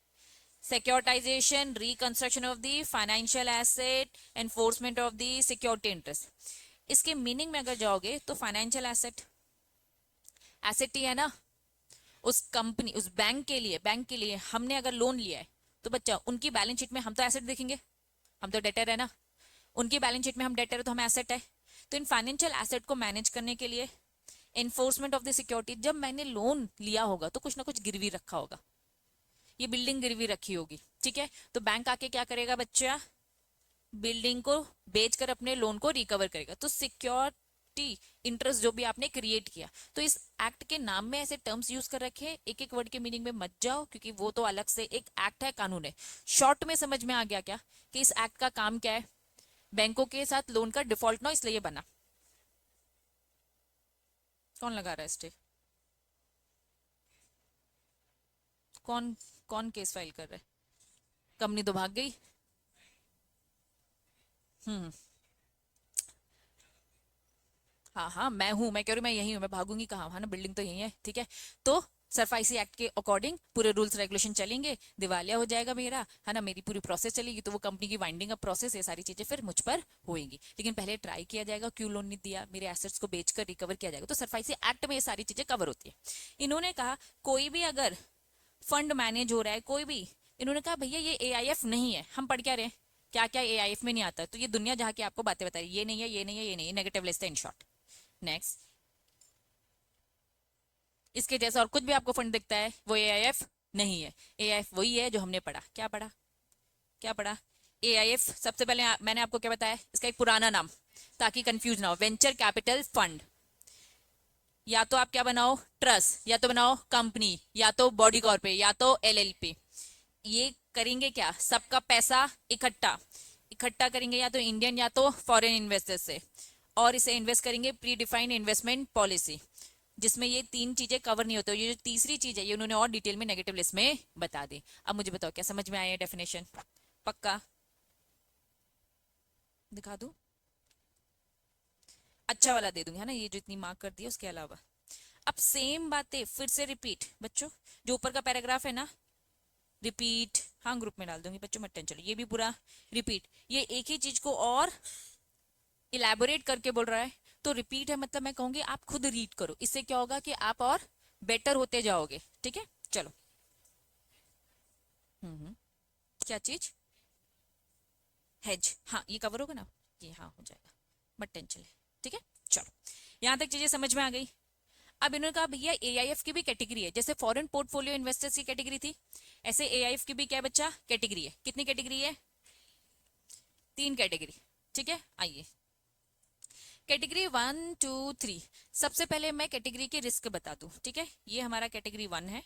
Securitization, reconstruction of the financial asset, enforcement of the security interest। इसके मीनिंग में अगर जाओगे तो फाइनेंशियल एसेट, एसेट ही है ना उस कंपनी, उस बैंक के लिए हमने अगर लोन लिया है तो बच्चा उनकी बैलेंस शीट में हम तो एसेट देखेंगे, हम तो डेटर है ना, उनकी बैलेंस शीट में हम डेटर है तो हम एसेट है। तो इन फाइनेंशियल एसेट को मैनेज करने के लिए, एनफोर्समेंट ऑफ द सिक्योरिटी, जब मैंने लोन लिया होगा तो कुछ ना कुछ गिरवी रखा होगा, ये बिल्डिंग गिरवी रखी होगी। ठीक है, तो बैंक आके क्या करेगा बच्चा? बिल्डिंग को बेचकर अपने लोन को रिकवर करेगा। तो सिक्योरिटी इंटरेस्ट जो भी आपने क्रिएट किया, तो इस एक्ट के नाम में ऐसे टर्म्स यूज कर रखे, एक एक वर्ड के मीनिंग में मत जाओ, क्योंकि वो तो अलग से एक एक्ट है, कानून है। शॉर्ट में समझ में आ गया क्या कि इस एक्ट का काम क्या है? बैंकों के साथ लोन का डिफॉल्ट ना हो, इसलिए बना। कौन लगा रहा है स्टे? कौन कौन केस फाइल कर रहा है? कंपनी तो भाग गई। हम्म, हाँ हाँ मैं हूँ, मैं कह रही हूँ मैं यही हूँ, मैं भागूंगी कहाँ, हाँ ना, बिल्डिंग तो यही है। ठीक है, तो सरफाइसी एक्ट के अकॉर्डिंग पूरे रूल्स रेगुलेशन चलेंगे, दिवालिया हो जाएगा मेरा, है ना, मेरी पूरी प्रोसेस चलेगी, तो वो कंपनी की वाइंडिंग अप प्रोसेस, ये सारी चीजें फिर मुझ पर होएंगी। लेकिन पहले ट्राई किया जाएगा, क्यों लोन नहीं दिया, मेरे एसेट्स को बेचकर रिकवर किया जाएगा। तो सरफाइसी एक्ट में ये सारी चीजें कवर होती है। इन्होंने कहा कोई भी अगर फंड मैनेज हो रहा है, कोई भी, इन्होंने कहा भैया ये एआईएफ नहीं है। हम पढ़ क्या रहे हैं, क्या क्या एआईएफ में नहीं आता, तो ये दुनिया जहाँ की आपको बातें बता रही है, ये नहीं है, ये नहीं है, ये नहीं है, नेगेटिव लिस्ट है इन शॉर्ट। नेक्स्ट, इसके जैसा और कुछ भी आपको फंड दिखता है वो एआईएफ नहीं है। एआईएफ वही है जो हमने पढ़ा, क्या पढ़ा, क्या पढ़ा, एआईएफ सबसे पहले मैंने आपको क्या बताया, इसका एक पुराना नाम, ताकि कंफ्यूज ना हो, वेंचर कैपिटल फंड। या तो आप क्या बनाओ, ट्रस्ट, या तो बनाओ कंपनी, या तो बॉडी कॉर्पोरेट, या तो एलएलपी। ये करेंगे क्या, सबका पैसा इकट्ठा इकट्ठा करेंगे, या तो इंडियन या तो फॉरेन इन्वेस्टर्स से, और इसे इन्वेस्ट करेंगे प्री डिफाइंड इन्वेस्टमेंट पॉलिसी, जिसमें ये तीन चीजें कवर नहीं होती। ये जो तीसरी चीज है ये उन्होंने और डिटेल में नेगेटिव लिस्ट में बता दी। अब मुझे बताओ क्या समझ में आया डेफिनेशन, पक्का दिखा दूं, अच्छा वाला दे दूंगी, है ना, ये जो इतनी मार्क कर दी है उसके अलावा। अब सेम बातें फिर से रिपीट बच्चों, जो ऊपर का पैराग्राफ है ना, रिपीट, हाँ ग्रुप में डाल दूंगी बच्चों, मत टेंशन लो, ये भी पूरा रिपीट, ये एक ही चीज को और इलेबोरेट करके बोल रहा है। तो रिपीट है मतलब मैं कहूंगी आप खुद रीड करो, इससे क्या होगा कि आप और बेटर होते जाओगे, ठीक है। चलो, क्या चीज, हेज, हाँ ये कवर होगा ना, ये हाँ हो जाएगा, मत टेंशन ले, ठीक है। चलो, यहां तक चीजें समझ में आ गई। अब इन्होंने कहा भैया एआईएफ की भी कैटेगरी है, जैसे फॉरेन पोर्टफोलियो इन्वेस्टर्स की कैटेगरी थी, ऐसे एआईएफ की भी क्या बच्चा कैटेगरी है। कितनी कैटेगरी है, 3 कैटेगरी, ठीक है। आइए कैटेगरी 1, 2, 3। सबसे पहले मैं कैटेगरी के रिस्क बता दूं, ठीक है। ये हमारा कैटेगरी 1 है,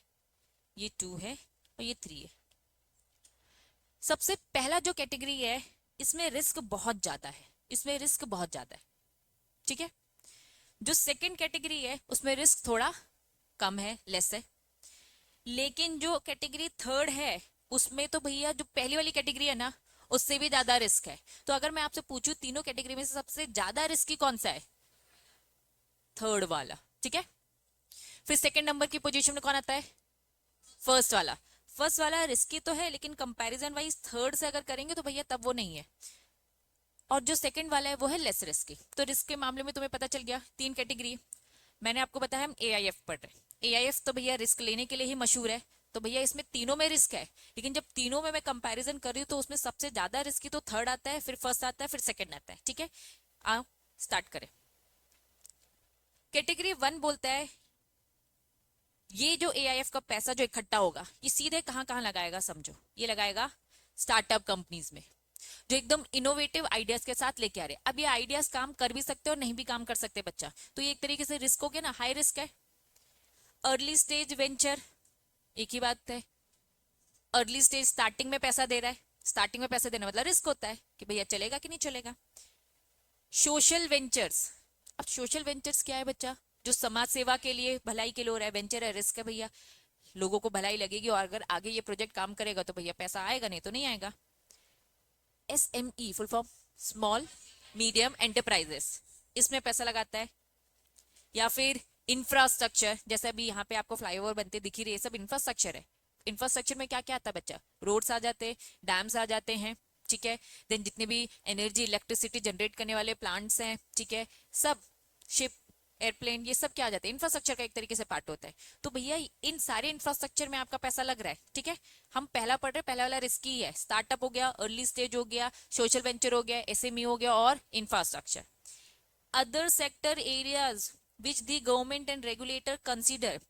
ये 2 है और ये 3 है। सबसे पहला जो कैटेगरी है इसमें रिस्क बहुत ज्यादा है, इसमें रिस्क बहुत ज्यादा है, ठीक है। जो सेकंड कैटेगरी है उसमें रिस्क थोड़ा कम है, लेस है। लेकिन जो कैटेगरी थर्ड है उसमें तो भैया जो पहली वाली कैटेगरी है ना उससे भी ज्यादा रिस्क है। तो अगर मैं आपसे पूछूं तीनों कैटेगरी में से सबसे ज्यादा रिस्की कौन सा है, थर्ड वाला, ठीक है। फिर सेकंड नंबर की पोजीशन में कौन आता है, फर्स्ट वाला। फर्स्ट वाला रिस्की तो है लेकिन कंपैरिजन वाइज थर्ड से अगर करेंगे तो भैया तब वो नहीं है। और जो सेकंड वाला है वो है लेस रिस्की। तो रिस्क के मामले में तुम्हें पता चल गया 3 कैटेगरी। मैंने आपको बताया हम एआईएफ पढ़ रहे, एआईएफ तो भैया रिस्क लेने के लिए ही मशहूर है। तो भैया इसमें तीनों में रिस्क है, लेकिन जब तीनों में मैं कंपैरिजन कर रही हूँ तो उसमें सबसे ज्यादा रिस्की तो थर्ड आता है, फिर फर्स्ट आता है, फिर सेकंड आता है, ठीक है। आओ स्टार्ट करें। कैटेगरी 1 बोलता है ये जो एआईएफ का पैसा जो इकट्ठा होगा ये सीधे कहां कहां लगाएगा, समझो ये लगाएगा स्टार्टअप कंपनीज में, जो एकदम इनोवेटिव आइडियाज के साथ लेके आ रहे। अब ये आइडियाज काम कर भी सकते और नहीं भी काम कर सकते बच्चा, तो ये एक तरीके से रिस्क हो गया ना, हाई रिस्क है। अर्ली स्टेज वेंचर, एक ही बात है। अर्ली स्टेज स्टार्टिंग में पैसा दे रहा है, स्टार्टिंग में पैसा देना मतलब रिस्क होता है कि भैया चलेगा कि नहीं चलेगा। सोशल वेंचर्स, अब सोशल वेंचर्स क्या है बच्चा, जो समाज सेवा के लिए भलाई के लिए हो रहा है, वेंचर है, रिस्क है भैया, लोगों को भलाई लगेगी और अगर आगे ये प्रोजेक्ट काम करेगा तो भैया पैसा आएगा, नहीं तो नहीं आएगा। SME full form small medium enterprises, इसमें पैसा लगाता है। या फिर इंफ्रास्ट्रक्चर, जैसे अभी यहाँ पे आपको फ्लाईओवर बनते दिख ही रही है, सब इंफ्रास्ट्रक्चर है। इंफ्रास्ट्रक्चर में क्या क्या आता है बच्चा, रोड्स आ जाते हैं, डैम्स आ जाते हैं, ठीक है। देन जितने भी एनर्जी इलेक्ट्रिसिटी जनरेट करने वाले प्लांट्स हैं, ठीक है, सब, शिप, एयरप्लेन, ये सब क्या आ जाते हैं, इंफ्रास्ट्रक्चर का एक तरीके से पार्ट होता है। तो भैया इन सारे इंफ्रास्ट्रक्चर में आपका पैसा लग रहा है, ठीक है। हम पहला पढ़ रहे, पहला वाला रिस्की है, स्टार्टअप हो गया, अर्ली स्टेज हो गया, सोशल वेंचर हो गया, एसएमई हो गया और infrastructure. Other sector areas which the government and regulator consider,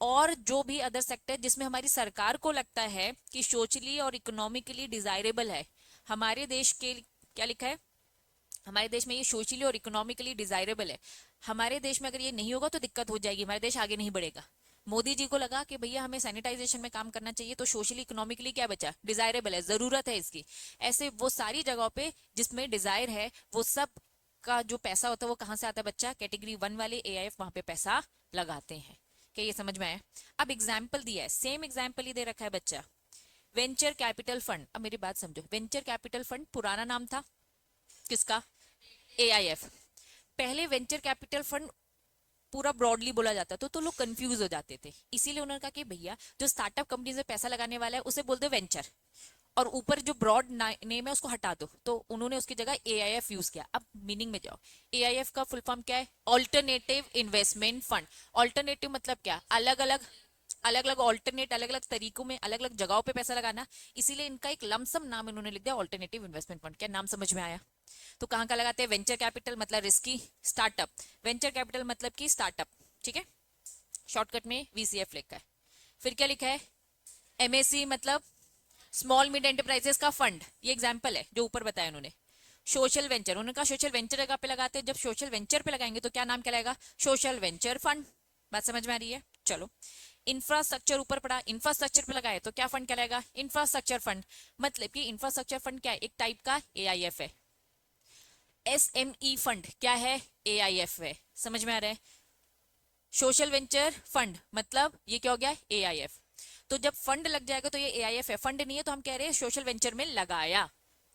और जो भी अदर सेक्टर जिसमें हमारी सरकार को लगता है कि सोशली और इकोनॉमिकली डिजायरेबल है। हमारे देश के क्या लिखा है, हमारे देश में ये सोशली और इकोनॉमिकली डिजायरेबल है। हमारे देश में अगर ये नहीं होगा तो दिक्कत हो जाएगी, हमारा देश आगे नहीं बढ़ेगा। मोदी जी को लगा कि भैया हमें सैनिटाइजेशन में काम करना चाहिए, तो सोशली इकोनॉमिकली क्या बचा, डिजायरेबल है, जरूरत है इसकी। ऐसे वो सारी जगहों पे जिसमें डिजायर है वो सब का जो पैसा होता है वो कहां से आता है बच्चा, कैटेगरी 1 वाले एआईएफ वहां पे पैसा लगाते हैं। क्या ये समझ में आया। अब एग्जाम्पल दिया है, सेम एग्जाम्पल ही दे रखा है बच्चा, वेंचर कैपिटल फंड। अब मेरी बात समझो, वेंचर कैपिटल फंड पुराना नाम था किसका, एआईएफ। पहले वेंचर कैपिटल फंड पूरा ब्रॉडली बोला जाता तो लोग कंफ्यूज हो जाते थे। इसीलिए उन्होंने कहा कि भैया जो स्टार्टअप कंपनी में पैसा लगाने वाला है उसे बोल दो वेंचर, और ऊपर जो ब्रॉड नेम है उसको हटा दो। तो उन्होंने उसकी जगह AIF यूज किया। अब मीनिंग में जाओ, AIF का फुल फॉर्म क्या है? Alternative investment fund. ऑल्टरनेटिव मतलब क्या? अलग अलग ऑल्टरनेट, अलग अलग तरीकों में, अलग अलग जगहों पे पैसा लगाना। इसीलिए इनका एक लमसम नाम इन्होंने लिख दिया ऑल्टरनेटिव इन्वेस्टमेंट फंड। क्या नाम समझ में आया? तो कहाँ का लगाते हैं? वेंचर कैपिटल मतलब रिस्की स्टार्टअप, वेंचर कैपिटल मतलब की स्टार्टअप, ठीक है, शॉर्टकट में VCF लिखा है। फिर क्या लिखा है? MSC मतलब स्मॉल मिड एंटरप्राइजेस का फंड, ये एग्जाम्पल है जो ऊपर बताया उन्होंने। सोशल वेंचर, उन्होंने कहा सोशल वेंचर जगह पे लगाते हैं, जब सोशल वेंचर पे लगाएंगे तो क्या नाम कहलाएगा? Social venture fund. बात समझ में आ रही है? चलो, इंफ्रास्ट्रक्चर ऊपर पड़ा, इंफ्रास्ट्रक्चर पे लगाए तो क्या फंड कहलाएगा? Infrastructure fund. मतलब कि इंफ्रास्ट्रक्चर फंड क्या है? एक टाइप का AIF है। SME फंड क्या है? AIF है। समझ में आ रहा है? सोशल वेंचर फंड मतलब ये क्या हो गया? AIF। तो जब फंड लग जाएगा तो ये AIF है, फंड नहीं है तो हम कह रहे हैं सोशल वेंचर में लगाया।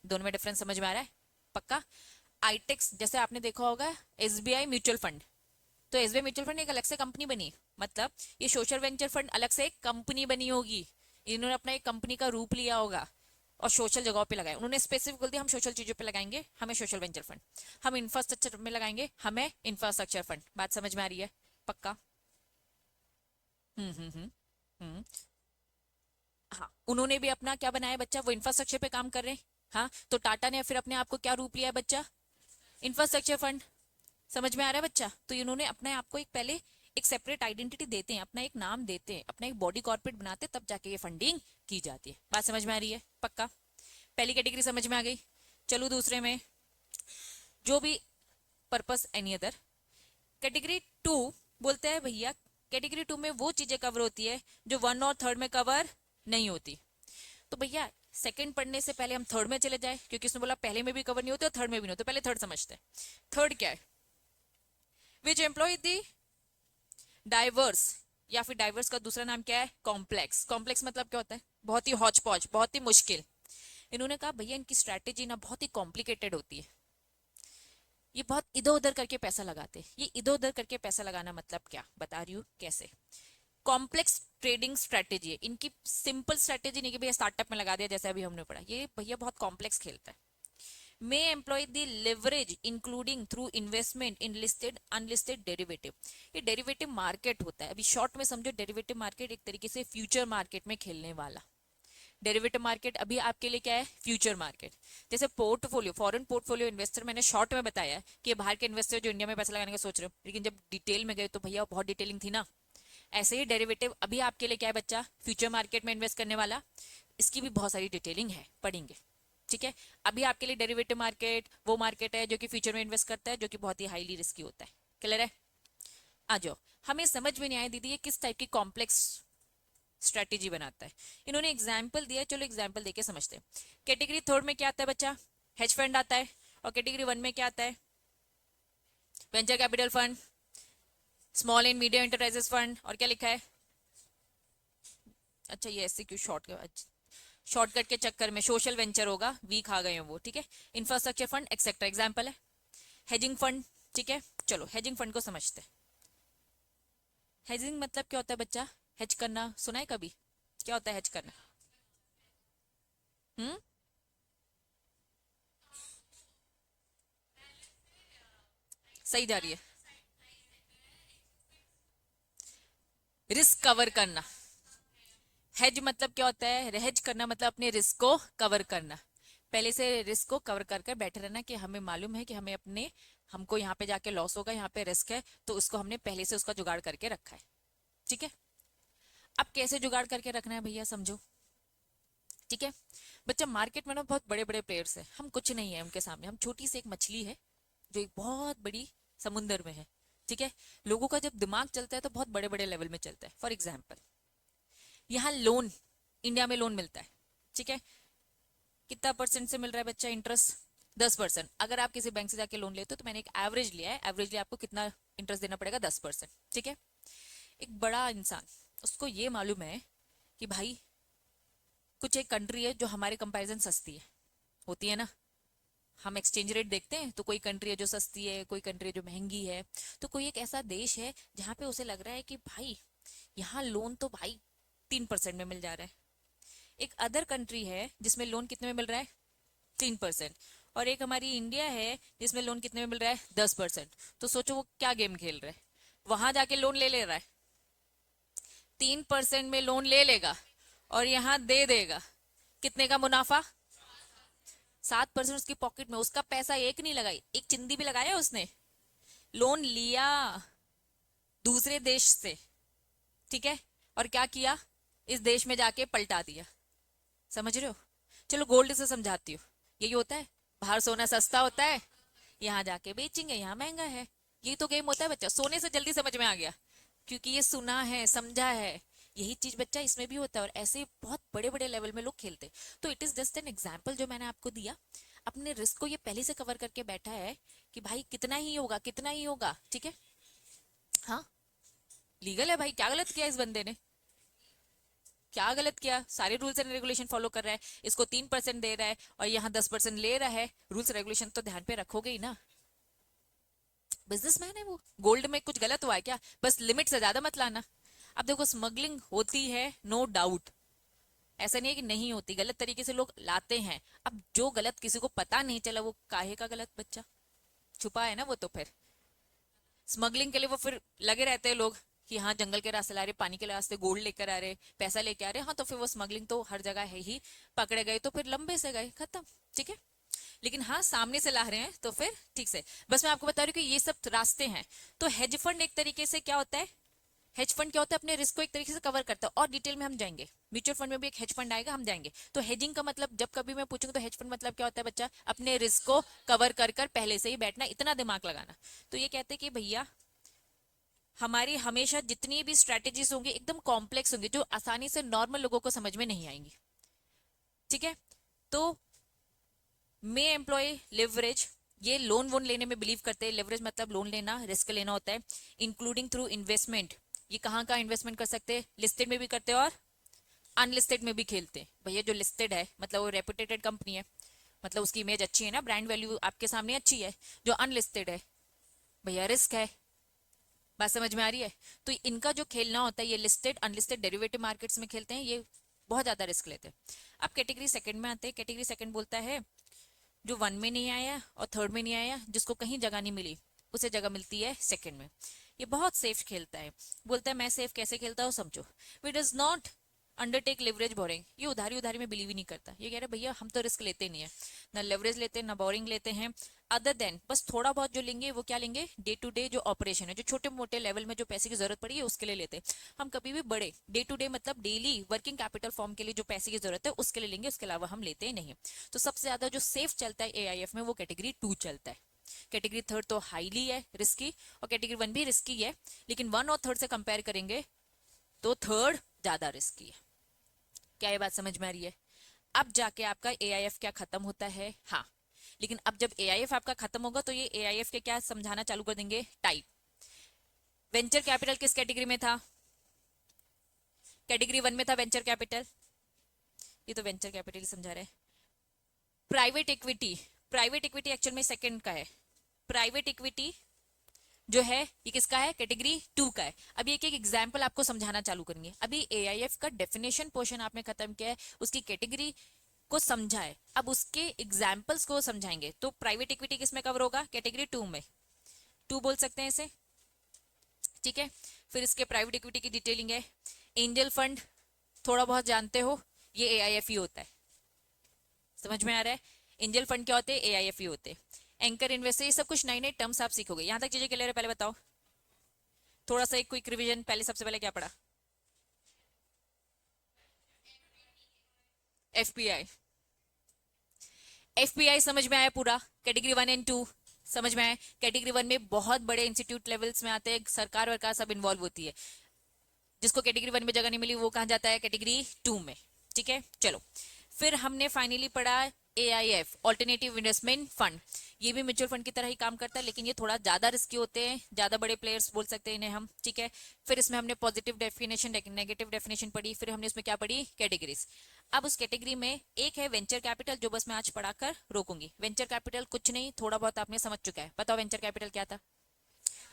दोनों में डिफरेंस समझ में आ रहा है? पक्का? आईटेक्स जैसे आपने देखा होगा, SBI म्यूचुअल फंड, तो SBI म्यूचुअल फंड एक अलग से कंपनी बनी, मतलब ये सोशल वेंचर फंड अलग से एक कंपनी बनी होगी। इन्होंने अपना एक कंपनी का रूप लिया होगा और सोशल जगहों पे लगाया। उन्होंने स्पेसिफिक बोल दिया हम सोशल चीजों पे लगाएंगे, हमें सोशल वेंचर फंड। हम इंफ्रास्ट्रक्चर में लगाएंगे, हमें इंफ्रास्ट्रक्चर फंड। बात समझ में आ रही है? पक्का? हम्म। हम्म। हाँ, उन्होंने भी अपना क्या बनाया बच्चा? वो इंफ्रास्ट्रक्चर पे काम कर रहे हैं। हाँ, तो टाटा ने फिर अपने आप को क्या रूप लिया बच्चा? Infrastructure fund. समझ में आ रहा है बच्चा? तो इन्होंने अपने आप को एक पहले एक सेपरेट आइडेंटिटी देते हैं, अपना एक नाम देते हैं, अपना एक बॉडी कॉर्पोरेट बनाते हैं, तब जाके ये फंडिंग की जाती है। बात समझ में आ रही है? पक्का? पहली कैटेगरी समझ में आ गई। चलो दूसरे में, जो भी purpose any other. Category to बोलते हैं भैया, कैटेगरी टू में वो चीजें कवर होती है जो वन और थर्ड में कवर नहीं होती। तो भैया सेकंड पढ़ने से पहले हम थर्ड में चले जाए, क्योंकि उसने बोला पहले में भी कवर नहीं होते और थर्ड में भी नहीं होते। पहले थर्ड समझते हैं। थर्ड क्या है? विच एम्प्लॉय दी डाइवर्स, या फिर डाइवर्स का दूसरा नाम क्या है? कॉम्प्लेक्स। कॉम्प्लेक्स मतलब क्या होता है? बहुत ही हौच पौच, बहुत ही मुश्किल। इन्होंने कहा भैया इनकी स्ट्रैटेजी ना बहुत ही कॉम्प्लिकेटेड होती है, ये बहुत इधर उधर करके पैसा लगाते हैं। ये इधर उधर करके पैसा लगाना मतलब क्या, बता रही हूँ कैसे। कॉम्प्लेक्स ट्रेडिंग स्ट्रेटेजी है इनकी, सिंपल स्ट्रेटेजी नहीं कि भैया स्टार्टअप में लगा दिया जैसे अभी हमने पढ़ा। ये भैया बहुत कॉम्प्लेक्स खेलता है। may employ the leverage including through investment in listed unlisted derivative। ये डेरिवेटिव मार्केट होता है। अभी शॉर्ट में समझो, डेरिवेटिव मार्केट एक तरीके से फ्यूचर मार्केट में खेलने वाला। डेरिवेटिव मार्केट अभी आपके लिए क्या है? Future market. जैसे पोर्टफोलियो, फॉरेन पोर्टफोलियो इन्वेस्टर मैंने शॉर्ट में बताया कि बाहर के इन्वेस्टर जो इंडिया में पैसा लगाने का सोच रहे हो, लेकिन जब डिटेल में गए तो भैया बहुत डिटेलिंग थी ना। ऐसे ही डेरिवेटिव अभी आपके लिए क्या है बच्चा? फ्यूचर मार्केट में इन्वेस्ट करने वाला। इसकी भी बहुत सारी डिटेलिंग है, पढ़ेंगे, ठीक है। अभी आपके लिए डेरिवेटिव मार्केट वो मार्केट है जो कि फ्यूचर में इन्वेस्ट करता है, जो कि बहुत ही हाईली रिस्की होता है। क्लियर है? आ जाओ। हमें समझ में नहीं आया दीदी ये किस टाइप की कॉम्प्लेक्स स्ट्रेटेजी बनाता है। इन्होंने एग्जाम्पल दिया, चलो एग्जाम्पल देके समझते हैं। कैटेगरी थर्ड में क्या आता है बच्चा? हेज फंड आता है। और कैटेगरी वन में क्या आता है? Venture capital fund, small and medium enterprises fund, और क्या लिखा है? अच्छा ये ऐसे क्यों शॉर्टकट के चक्कर में सोशल वेंचर होगा, वीक आ गए हैं वो, ठीक है। इंफ्रास्ट्रक्चर फंड एक्सेट्रा एग्जाम्पल है। हेजिंग फंड, ठीक है। चलो हेजिंग फंड को समझते हैं। हेजिंग मतलब क्या होता है बच्चा? हेज करना, सुना है कभी? क्या होता है हेज करना? हम्म। सही जा रही है। रिस्क कवर करना। हेज मतलब क्या होता है? हेज करना मतलब अपने रिस्क को कवर करना। पहले से रिस्क को कवर कर कर बैठे रहना कि हमें मालूम है कि हमें अपने, हमको यहाँ पे जाके लॉस होगा, यहाँ पे रिस्क है, तो उसको हमने पहले से उसका जुगाड़ करके रखा है, ठीक है। अब कैसे जुगाड़ करके रखना है भैया समझो, ठीक है। बच्चा मार्केट में ना बहुत बड़े बड़े प्लेयर्स हैं, हम कुछ नहीं है उनके सामने, हम छोटी सी एक मछली है जो एक बहुत बड़ी समुंदर में है, ठीक है। लोगों का जब दिमाग चलता है तो बहुत बड़े बड़े लेवल में चलता है। फॉर एग्जाम्पल यहाँ लोन, इंडिया में लोन मिलता है, ठीक है। कितना परसेंट से मिल रहा है बच्चा इंटरेस्ट? 10%। अगर आप किसी बैंक से जाके लोन लेते हो तो मैंने एक एवरेज लिया है, एवरेजली आपको कितना इंटरेस्ट देना पड़ेगा? 10%, ठीक है। एक बड़ा इंसान, उसको ये मालूम है कि भाई कुछ एक कंट्री है जो हमारे कंपैरिजन सस्ती है, होती है ना, हम एक्सचेंज रेट देखते हैं तो कोई कंट्री है जो सस्ती है, कोई कंट्री है जो महंगी है, तो कोई एक ऐसा देश है जहाँ पे उसे लग रहा है कि भाई यहाँ लोन तो भाई 3% में मिल जा रहा है। एक अदर कंट्री है जिसमें लोन कितने में मिल रहा है, 3%। और एक हमारी इंडिया है जिसमें लोन कितने में मिल रहा है, 10%। तो सोचो वो क्या गेम खेल रहा है, वहां जाके लोन ले रहा है, 3% में लोन ले लेगा और यहाँ दे देगा, कितने का मुनाफा, 7% उसकी पॉकेट में। उसका पैसा एक नहीं लगाई, एक चिंदी भी लगाया उसने, लोन लिया दूसरे देश से, ठीक है, और क्या किया, इस देश में जाके पलटा दिया। समझ रहे हो? चलो गोल्ड से समझाती हूँ। यही होता है, बाहर सोना सस्ता होता है, यहाँ जाके बेचेंगे, यहाँ महंगा है। यही तो गेम होता है बच्चा, सोने से जल्दी समझ में आ गया क्योंकि ये सुना है, समझा है। यही चीज बच्चा इसमें भी होता है, और ऐसे बहुत बड़े बड़े लेवल में लोग खेलते हैं। तो it is just an example जो मैंने आपको दिया। अपने रिस्क को ये पहले से कवर करके बैठा है कि भाई कितना ही होगा, कितना ही होगा, ठीक है। हाँ, लीगल है भाई, क्या गलत किया इस बंदे ने, क्या गलत किया, सारे रूल्स एंड रेगुलेशन फॉलो कर रहा है, इसको 3% दे रहा है और यहाँ 10% ले रहा है। रूल्स रेगुलेशन तो ध्यान पे रखोगे ही ना, बिजनेसमैन है वो। गोल्ड में कुछ गलत हुआ है क्या, बस लिमिट से ज्यादा मत लाना। अब देखो स्मगलिंग होती है, नो डाउट, ऐसा नहीं है कि नहीं होती, गलत तरीके से लोग लाते हैं। अब जो गलत किसी को पता नहीं चला वो काहे का गलत बच्चा, छुपा है ना वो, तो फिर स्मगलिंग के लिए वो फिर लगे रहते हैं लोग कि हाँ जंगल के रास्ते ला रहे, पानी के रास्ते गोल्ड लेकर आ रहे, पैसा लेके आ रहे, हाँ तो फिर वो स्मगलिंग तो हर जगह है ही, पकड़े गए तो फिर लंबे से गए, खत्म, ठीक है। लेकिन हाँ सामने से ला रहे हैं तो फिर ठीक से। बस मैं आपको बता रही हूँ कि ये सब रास्ते हैं। तो हेज फंड एक तरीके से क्या होता है, हेज फंड क्या होता है, अपने रिस्क को एक तरीके से कवर करता है, और डिटेल में हम जाएंगे, म्यूचुअल फंड में भी एक हेज फंड आएगा, हम जाएंगे। तो हेजिंग का मतलब जब कभी मैं पूछूंगा तो हेज फंड मतलब क्या होता है बच्चा, अपने रिस्क को कवर कर कर पहले से ही बैठना, इतना दिमाग लगाना। तो ये कहते हैं कि भैया हमारी हमेशा जितनी भी स्ट्रेटेजीज होंगी एकदम कॉम्प्लेक्स होंगी, जो आसानी से नॉर्मल लोगों को समझ में नहीं आएंगी, ठीक है। तो मे एम्प्लॉय लिवरेज, ये लोन वोन लेने में बिलीव करते हैं। लिवरेज मतलब लोन लेना, रिस्क लेना होता है, इंक्लूडिंग थ्रू इन्वेस्टमेंट। ये कहाँ का इन्वेस्टमेंट कर सकते हैं, लिस्टेड में भी करते हैं और अनलिस्टेड में भी खेलते हैं। भैया जो लिस्टेड है मतलब वो रेपुटेटेड कंपनी है, मतलब उसकी इमेज अच्छी है ना, ब्रांड वैल्यू आपके सामने अच्छी है। जो अनलिस्टेड है भैया रिस्क है, बात समझ में आ रही है। तो इनका जो खेलना होता है, ये लिस्टेड अनलिस्टेड डेरिवेटिव मार्केट्स में खेलते हैं, ये बहुत ज्यादा रिस्क लेते हैं। अब कैटेगरी सेकंड में आते हैं। कैटेगरी सेकंड बोलता है जो 1 में नहीं आया और 3rd में नहीं आया, जिसको कहीं जगह नहीं मिली, उसे जगह मिलती है सेकंड में। ये बहुत सेफ खेलता है। बोलता है मैं सेफ कैसे खेलता हूँ समझो, we does not undertake leverage borrowing. ये उधारी उधारी में बिलीव ही नहीं करता। ये कह रहा है भैया हम तो रिस्क लेते नहीं है, ना लेवरेज लेते हैं ना बोरिंग लेते हैं। अदर देन बस थोड़ा बहुत जो लेंगे वो क्या लेंगे, डे टू डे जो ऑपरेशन है, जो छोटे मोटे लेवल में जो पैसे की जरूरत पड़ी है उसके लिए लेते हैं। हम कभी भी बड़े डे टू डे मतलब डेली वर्किंग कैपिटल फॉर्म के लिए जो पैसे की जरूरत है उसके लिए लेंगे, उसके अलावा हम लेते ही नहीं। तो सबसे ज्यादा जो सेफ चलता है एआईएफ में वो कैटेगरी 2 चलता है। कैटेगरी 3rd तो हाईली है रिस्की, और कैटेगरी 1 भी रिस्की है, लेकिन 1 और 3rd से कंपेयर करेंगे तो 3rd ज्यादा रिस्की है। क्या ये बात समझ में आ रही है? अब जाके आपका एआईएफ क्या खत्म होता है, हाँ। लेकिन अब जब एआईएफ आपका खत्म होगा तो ये एआईएफ के क्या समझाना चालू कर देंगे, टाइप। वेंचर कैपिटल किस कैटेगरी में था, कैटेगरी 1 में था वेंचर कैपिटल, ये तो वेंचर कैपिटल समझा रहे हैं। Private equity, private equity actual में सेकंड का है। प्राइवेट इक्विटी जो है ये किसका है, कैटेगरी 2 का है। अभी एक एक एग्जांपल आपको समझाना चालू करेंगे। अभी एआईएफ का डेफिनेशन पोर्शन आपने खत्म किया है, उसकी कैटेगरी को समझा है, अब उसके एग्जाम्पल्स को समझाएंगे। तो प्राइवेट इक्विटी किस में कवर होगा, कैटेगरी 2 में, 2 बोल सकते हैं इसे, ठीक है। फिर इसके प्राइवेट इक्विटी की डिटेलिंग है। एंजल फंड थोड़ा बहुत जानते हो, ये एआईएफ ही होता है, समझ में आ रहा है। एंजल फंड क्या होते हैं, एआईएफ ही होते हैं। एंकर इन्वेस्टर, ये सब कुछ नई नई टर्म्स आप सीखोगे। यहां तक चीजें क्लियर है, पहले बताओ थोड़ा सा एक क्विक रिवीजन। पहले सबसे पहले क्या पढ़ा, एफपीआई, एफपीआई समझ में आया पूरा। कैटेगरी 1 एंड 2 समझ में आया। कैटेगरी 1 में बहुत बड़े इंस्टीट्यूट लेवल्स में आते हैं, सरकार वरकार सब इन्वॉल्व होती है। जिसको कैटेगरी 1 में जगह नहीं मिली वो कहां जाता है, कैटेगरी 2 में, ठीक है। चलो फिर हमने फाइनली पढ़ा एआईएफ, ऑल्टरनेटिव इन्वेस्टमेंट फंड। ये भी म्यूचुअल फंड की तरह ही काम करता है, लेकिन ये थोड़ा ज्यादा रिस्की होते हैं, ज्यादा बड़े प्लेयर्स बोल सकते हैं इन्हें हम, ठीक है। फिर इसमें हमने पॉजिटिव डेफिनेशन नेगेटिव डेफिनेशन पढ़ी, फिर हमने इसमें क्या पढ़ी, कैटेगरीज। अब उस कैटेगरी में एक है वेंचर कैपिटल, जो बस मैं आज पढ़ाकर रोकूंगी। वेंचर कैपिटल कुछ नहीं, थोड़ा बहुत आपने समझ चुका है। बताओ वेंचर कैपिटल क्या था?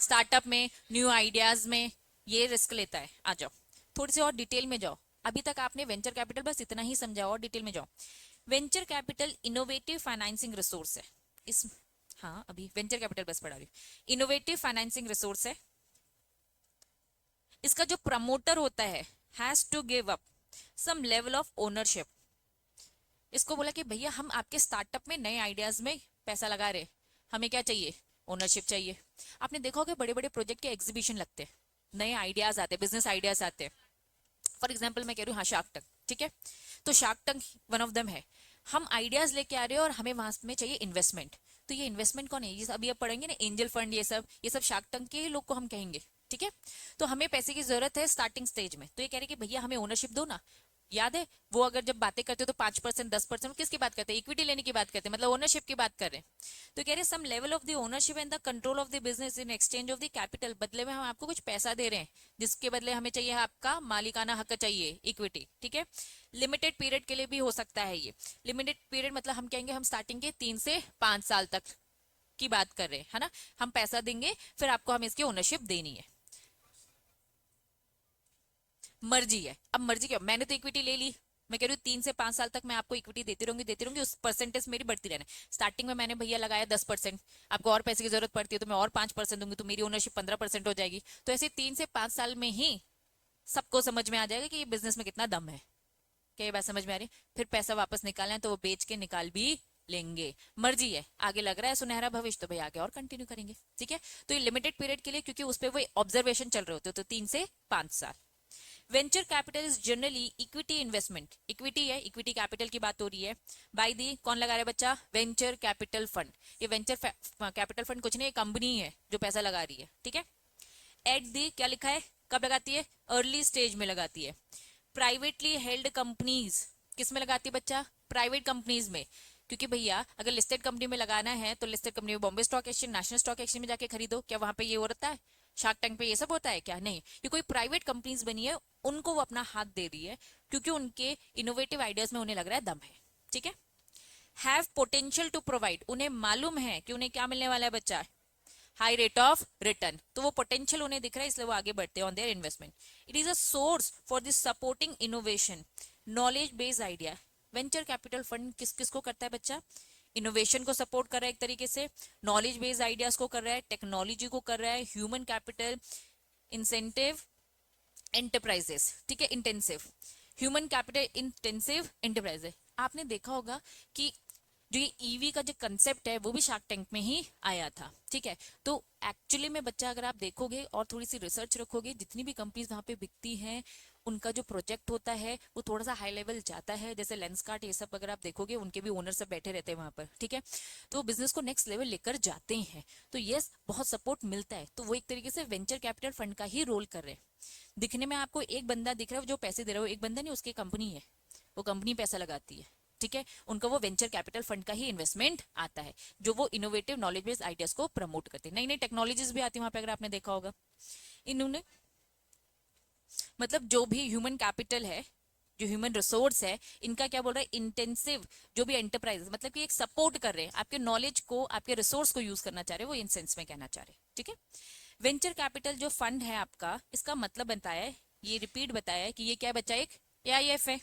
स्टार्टअप में, न्यू आइडियाज में ये रिस्क लेता है। आ जाओ थोड़ी सी और डिटेल में जाओ। अभी तक आपने वेंचर कैपिटल बस इतना ही समझा, और डिटेल में जाओ। Venture capital innovative financing resource है। इस हाँ, अभी वेंचर कैपिटल बस पढ़ा रही हूँ। इनोवेटिव फाइनेंसिंग रिसोर्स है। इसका जो प्रमोटर होता है has to give up some level of ownership. इसको बोला कि भैया हम आपके स्टार्टअप में नए आइडियाज में पैसा लगा रहे, हमें क्या चाहिए? ओनरशिप चाहिए। आपने देखा होगा बड़े बड़े प्रोजेक्ट के एग्जीबिशन लगते हैं, नए आइडियाज आते हैं, बिजनेस आइडियाज आते हैं। फॉर एग्जाम्पल मैं कह रही हूँ, हाँ, शार्क टैंक, ठीक है? तो shark tank one of them है। हम आइडियाज लेके आ रहे हैं और हमें वहां में चाहिए इन्वेस्टमेंट। तो ये इन्वेस्टमेंट कौन है? ये अभी आप पढ़ेंगे ना, एंजल फंड, ये सब शार्क टैंक के लोग को हम कहेंगे, ठीक है? तो हमें पैसे की जरूरत है स्टार्टिंग स्टेज में, तो ये कह रहे कि भैया हमें ओनरशिप दो ना। याद है वो अगर जब बातें करते हो तो 5%, 10%, किसकी बात करते हैं? इक्विटी लेने की बात करते हैं, मतलब ओनरशिप की बात कर रहे हैं। तो कह रहे some level of the ownership and the control of the business in exchange of the capital. बदले में हम आपको कुछ पैसा दे रहे हैं, जिसके बदले हमें चाहिए आपका मालिकाना हक चाहिए, इक्विटी, ठीक है? लिमिटेड पीरियड के लिए भी हो सकता है ये। लिमिटेड पीरियड मतलब हम कहेंगे हम स्टार्टिंग के 3 से 5 साल तक की बात कर रहे हैं, है ना? हम पैसा देंगे, फिर आपको हमें इसकी ओनरशिप देनी है। मर्जी है। अब मर्जी क्या, मैंने तो इक्विटी ले ली, मैं कह रही हूँ 3 से 5 साल तक मैं आपको इक्विटी देती रहूंगी, उस परसेंटेज मेरी बढ़ती रहना। स्टार्टिंग में मैंने भैया लगाया 10%, आपको और पैसे की जरूरत पड़ती है तो मैं और 5% दूंगी, तो मेरी ओनरशिप 15% हो जाएगी। तो ऐसे 3 से 5 साल में ही सबको समझ में आ जाएगा कि ये बिजनेस में कितना दम है। क्या ये बात समझ में आ रही है? फिर पैसा वापस निकालना है तो वो बेच के निकाल भी लेंगे। मर्जी है, आगे लग रहा है सुनहरा भविष्य, तो भाई आगे और कंटिन्यू करेंगे, ठीक है? तो ये लिमिटेड पीरियड के लिए, क्योंकि उस पर वो ऑब्जर्वेशन चल रहे होते हैं, तो 3 से 5 साल। Venture capital is generally equity investment. Equity है, इक्विटी कैपिटल की बात हो रही है। बाय दी कौन लगा रहा है बच्चा? Venture capital fund. ये वेंचर कैपिटल फंड कुछ नहीं, कंपनी है जो पैसा लगा रही है, ठीक है? एट दी क्या लिखा है, कब लगाती है? अर्ली स्टेज में लगाती है। प्राइवेटली हेल्ड कंपनीज किस में लगाती है बच्चा? प्राइवेट कंपनीज में। क्योंकि भैया अगर लिस्टेड कंपनी में लगाना है तो लिस्टेड कंपनी में Bombay stock exchange, national stock exchange में जाके खरीदो। क्या वहां पे ये हो रहा है? शार्क टैंक पे ये सब होता है क्या? नहीं, ये कोई प्राइवेट कंपनीज बनी है, उनको वो अपना हाथ दे रही है, क्योंकि उनके इनोवेटिव आइडियाज में उन्हें लग रहा है दम है, ठीक है? हैव पोटेंशियल टू प्रोवाइड, उन्हें मालूम है कि उन्हें क्या मिलने वाला है बच्चा? High rate of return. तो वो पोटेंशियल उन्हें दिख रहा है, इसलिए वो आगे बढ़ते हैं on their investment. It is a source for this supporting innovation, knowledge based idea. Venture capital fund किस किस को करता है बच्चा? इनोवेशन को सपोर्ट कर रहा है एक तरीके से, नॉलेज बेस्ड आइडियाज को कर रहा है, टेक्नोलॉजी को कर रहा है, ह्यूमन कैपिटल, इंसेंटिव एंटरप्राइजेस, ठीक है? Intensive, human capital intensive enterprises. आपने देखा होगा कि जो ये ईवी का जो कंसेप्ट है वो भी शार्क टैंक में ही आया था, ठीक है? तो एक्चुअली में बच्चा अगर आप देखोगे और थोड़ी सी रिसर्च रखोगे, जितनी भी कंपनीज वहां पे बिकती हैं, उनका जो प्रोजेक्ट होता है वो थोड़ा सा हाई लेवल जाता है। जैसे लेंसकार्ट, ये सब अगर आप देखोगे, उनके भी ओनर सब बैठे रहते हैं वहां पर, ठीक है? तो बिजनेस को नेक्स्ट लेवल लेकर जाते हैं। तो यस, बहुत सपोर्ट मिलता है। तो वो एक तरीके से वेंचर कैपिटल फंड का ही रोल कर रहे हैं। दिखने में आपको एक बंदा दिख रहा है जो पैसे दे रहा है, एक बंदा नहीं, उसकी कंपनी है, वो कंपनी पैसा लगाती है, ठीक है? उनका वो वेंचर कैपिटल फंड का ही इन्वेस्टमेंट आता है, जो वो इनोवेटिव नॉलेज बेस्ड आइडियाज को प्रमोट करते हैं। नई नई टेक्नोलॉजीज भी आती है वहां पे, अगर आपने देखा होगा। इन्होंने मतलब जो भी ह्यूमन कैपिटल है, जो ह्यूमन रिसोर्स है, इनका क्या बोल रहा है? इंटेंसिव, जो भी एंटरप्राइज, मतलब कि एक सपोर्ट कर रहे हैं आपके नॉलेज को, आपके रिसोर्स को यूज करना चाह रहे हैं, वो इन सेंस में कहना चाह रहे हैं, ठीक है? वेंचर कैपिटल जो फंड है आपका, इसका मतलब बताया है, ये रिपीट बताया है कि ये क्या बच्चा? एक AIF है,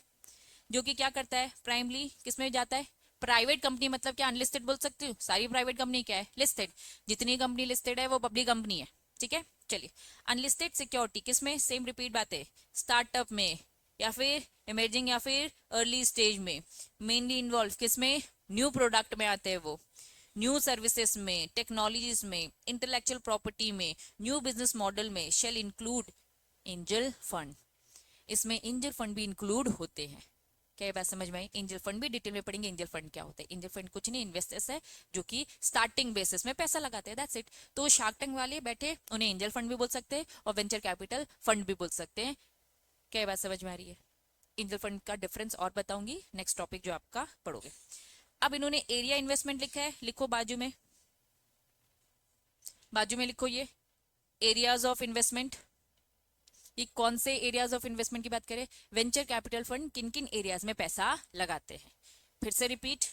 जो कि क्या करता है? प्राइमली किसमें जाता है? Private company. मतलब क्या अनलिस्टेड बोल सकती हूँ? सारी प्राइवेट कंपनी क्या है? लिस्टेड। जितनी कंपनी लिस्टेड है वो पब्लिक कंपनी है, ठीक है? चलिए, अनलिस्टेड सिक्योरिटी किसमें? सेम रिपीट बातें, स्टार्टअप में या फिर इमर्जिंग या फिर अर्ली स्टेज में। मेनली इन्वॉल्व किसमें? न्यू प्रोडक्ट में आते हैं वो, न्यू सर्विसेज में, टेक्नोलॉजीज में, इंटेलेक्चुअल प्रॉपर्टी में, न्यू बिजनेस मॉडल में। शेल इंक्लूड एंजल फंड, इसमें एंजल फंड भी इंक्लूड होते हैं। क्या ये बात समझ में आई? एंजल फंड भी डिटेल में पढ़ेंगे। एंजल फंड क्या होता है? एंजल फंड कुछ नहीं, इन्वेस्टर्स है जो कि स्टार्टिंग बेसिस में पैसा लगाते हैं, दैट्स इट। तो शार्क टैंक वाले बैठे, उन्हें एंजल फंड भी बोल सकते हैं और वेंचर कैपिटल फंड भी बोल सकते हैं। क्या ये बात समझ में आ रही है? एंजल फंड का डिफरेंस और बताऊंगी नेक्स्ट टॉपिक जो आपका पढ़ोगे। अब इन्होंने एरिया इन्वेस्टमेंट लिखा है, लिखो बाजू में, बाजू में लिखो ये एरियाज ऑफ इन्वेस्टमेंट। ये कौन से एरियाज ऑफ इन्वेस्टमेंट की बात करें? वेंचर कैपिटल फंड किन किन एरियाज में पैसा लगाते हैं? फिर से रिपीट,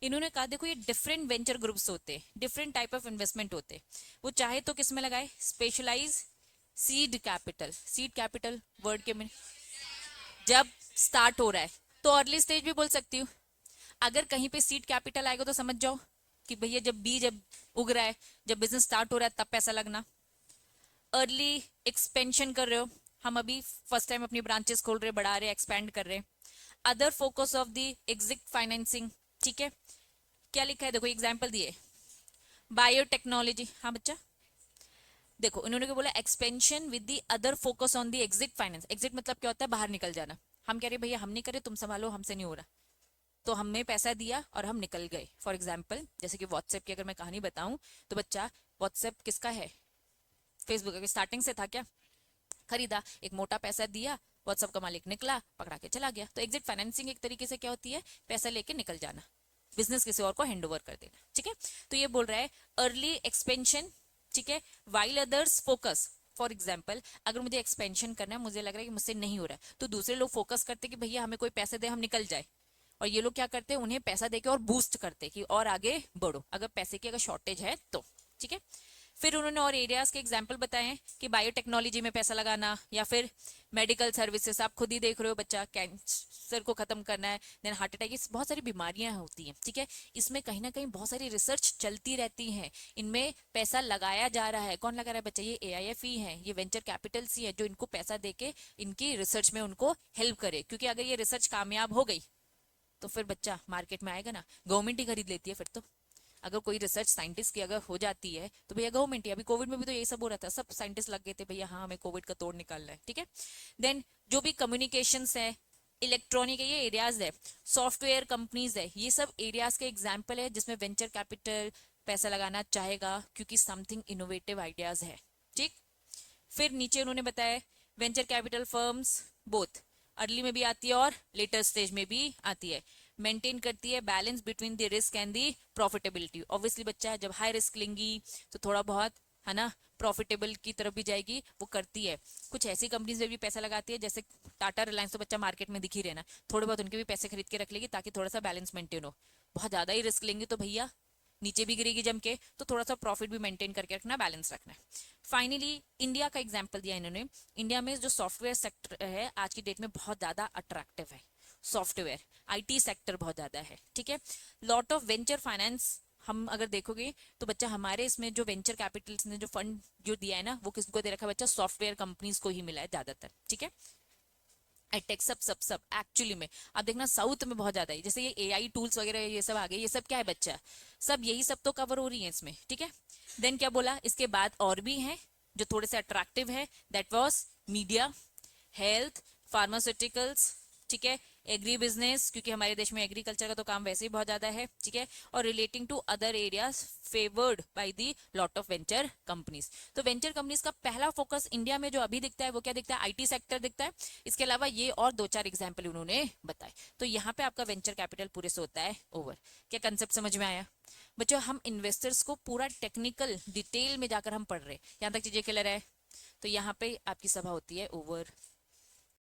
इन्होंने कहा देखो ये डिफरेंट वेंचर ग्रुप्स होते हैं, डिफरेंट टाइप ऑफ इन्वेस्टमेंट होते हैं। वो चाहे तो किस में लगाए? Specialise seed capital. Seed capital word के में जब स्टार्ट हो रहा है तो अर्ली स्टेज भी बोल सकती हूँ। अगर कहीं पे सीड कैपिटल आएगा तो समझ जाओ कि भैया जब बीज जब उग रहा है, जब बिजनेस स्टार्ट हो रहा है तब पैसा लगना। अर्ली एक्सपेंशन कर रहे हो, हम अभी फर्स्ट टाइम अपनी ब्रांचेस खोल रहे, बढ़ा रहे, एक्सपैंड कर रहे। Other focus of the exit financing, ठीक है। क्या लिखा है देखो, एग्जाम्पल दिए, बायोटेक्नोलॉजी। हाँ बच्चा देखो इन्होंने क्या बोला, expansion with the other focus on the exit finance. Exit मतलब क्या होता है? बाहर निकल जाना। हम कह रहे भैया हम नहीं करे, तुम संभालो, हमसे नहीं हो रहा, तो हमने पैसा दिया और हम निकल गए। फॉर एग्जाम्पल जैसे कि व्हाट्सएप की अगर मैं कहानी बताऊं तो बच्चा व्हाट्सएप किसका है? फेसबुक का स्टार्टिंग से था क्या? खरीदा, एक मोटा पैसा दिया, व्हाट्सएप का मालिक निकला, पकड़ा के चला गया। तो एग्जिट फाइनेंसिंग एक तरीके से क्या होती है? पैसा लेके निकल जाना, बिजनेस किसी और को हैंड ओवर कर देना, ठीक है। तो ये बोल रहा है अर्ली एक्सपेंशन, ठीक है, while others focus. For example अगर मुझे एक्सपेंशन करना है, मुझे लग रहा है कि मुझसे नहीं हो रहा है, तो दूसरे लोग फोकस करते कि भैया हमें कोई पैसे दे, हम निकल जाए। और ये लोग क्या करते हैं? उन्हें पैसा देके और बूस्ट करते कि और आगे बढ़ो, अगर पैसे की अगर शॉर्टेज है तो, ठीक है। फिर उन्होंने और एरियाज के एग्जाम्पल बताए हैं कि बायोटेक्नोलॉजी में पैसा लगाना, या फिर मेडिकल सर्विसेज, आप खुद ही देख रहे हो बच्चा, कैंसर को खत्म करना है, देन हार्ट अटैक, बहुत सारी बीमारियां होती हैं, ठीक है। इसमें कहीं ना कहीं बहुत सारी रिसर्च चलती रहती है, इनमें पैसा लगाया जा रहा है। कौन लगा रहा है बच्चा? ये AIF ही है, ये वेंचर कैपिटल्स ही है जो इनको पैसा देके इनकी रिसर्च में उनको हेल्प करे। क्योंकि अगर ये रिसर्च कामयाब हो गई तो फिर बच्चा मार्केट में आएगा ना, गवर्नमेंट ही खरीद लेती है फिर तो। अगर कोई रिसर्च साइंटिस्ट की अगर हो जाती है तो भैया गवर्नमेंट ही। अभी कोविड में भी तो यही सब हो रहा था, सब साइंटिस्ट लग गए थे भैया, हाँ हमें कोविड का तोड़ निकालना है, ठीक है। देन जो भी कम्युनिकेशंस है, इलेक्ट्रॉनिक है, ये एरियाज है, सॉफ्टवेयर कंपनीज है, ये सब एरियाज के एग्जाम्पल है जिसमें वेंचर कैपिटल पैसा लगाना चाहेगा क्योंकि समथिंग इनोवेटिव आइडियाज है, ठीक। फिर नीचे उन्होंने बताया venture capital firms both early में भी आती है और लेटर स्टेज में भी आती है, मेंटेन करती है balance between the risk and the profitability. Obviously बच्चा जब हाई रिस्क लेंगी तो थोड़ा बहुत है ना प्रॉफिटेबल की तरफ भी जाएगी, वो करती है। कुछ ऐसी कंपनीज में भी पैसा लगाती है जैसे टाटा, रिलायंस, तो बच्चा मार्केट में दिख ही रहना, थोड़े बहुत उनके भी पैसे खरीद के रख लेगी ताकि थोड़ा सा बैलेंस मेंटेन हो। बहुत ज्यादा ही रिस्क लेंगे तो भैया नीचे भी गिरेगी जम के, तो थोड़ा सा प्रॉफिट भी मेंटेन करके रखना, बैलेंस रखना है। फाइनली इंडिया का एग्जांपल दिया इन्होंने। इंडिया में जो सॉफ्टवेयर सेक्टर है आज की डेट में बहुत ज्यादा अट्रैक्टिव है, सॉफ्टवेयर IT सेक्टर बहुत ज्यादा है, ठीक है। लॉट ऑफ वेंचर फाइनेंस हम अगर देखोगे तो बच्चा हमारे इसमें जो वेंचर कैपिटल्स ने जो फंड जो दिया है ना, वो किसको दे रखा है बच्चा? सॉफ्टवेयर कंपनीज को ही मिला है ज्यादातर, ठीक है। टेक सब सब सब एक्चुअली में आप देखना साउथ में बहुत ज्यादा है, जैसे ये AI टूल्स वगैरह ये सब आ गए, ये सब क्या है बच्चा? सब यही सब तो कवर हो रही है इसमें, ठीक है। देन क्या बोला, इसके बाद और भी हैं जो थोड़े से अट्रैक्टिव है, that was media, health, pharmaceuticals, ठीक है, एग्री बिजनेस, क्योंकि हमारे देश में एग्रीकल्चर का तो काम वैसे ही बहुत ज्यादा है, ठीक है, और relating to other areas favoured by the lot of venture companies. तो वेंचर कंपनीज का पहला फोकस इंडिया में जो अभी दिखता है वो क्या दिखता है? IT सेक्टर दिखता है। इसके अलावा ये और 2-4 एग्जाम्पल उन्होंने बताए। तो यहाँ पे आपका वेंचर कैपिटल पूरे से होता है ओवर। क्या कंसेप्ट समझ में आया बच्चों? हम इन्वेस्टर्स को पूरा टेक्निकल डिटेल में जाकर हम पढ़ रहे हैं, यहाँ तक चीजें क्लियर है? तो यहाँ पे आपकी सभा होती है ओवर।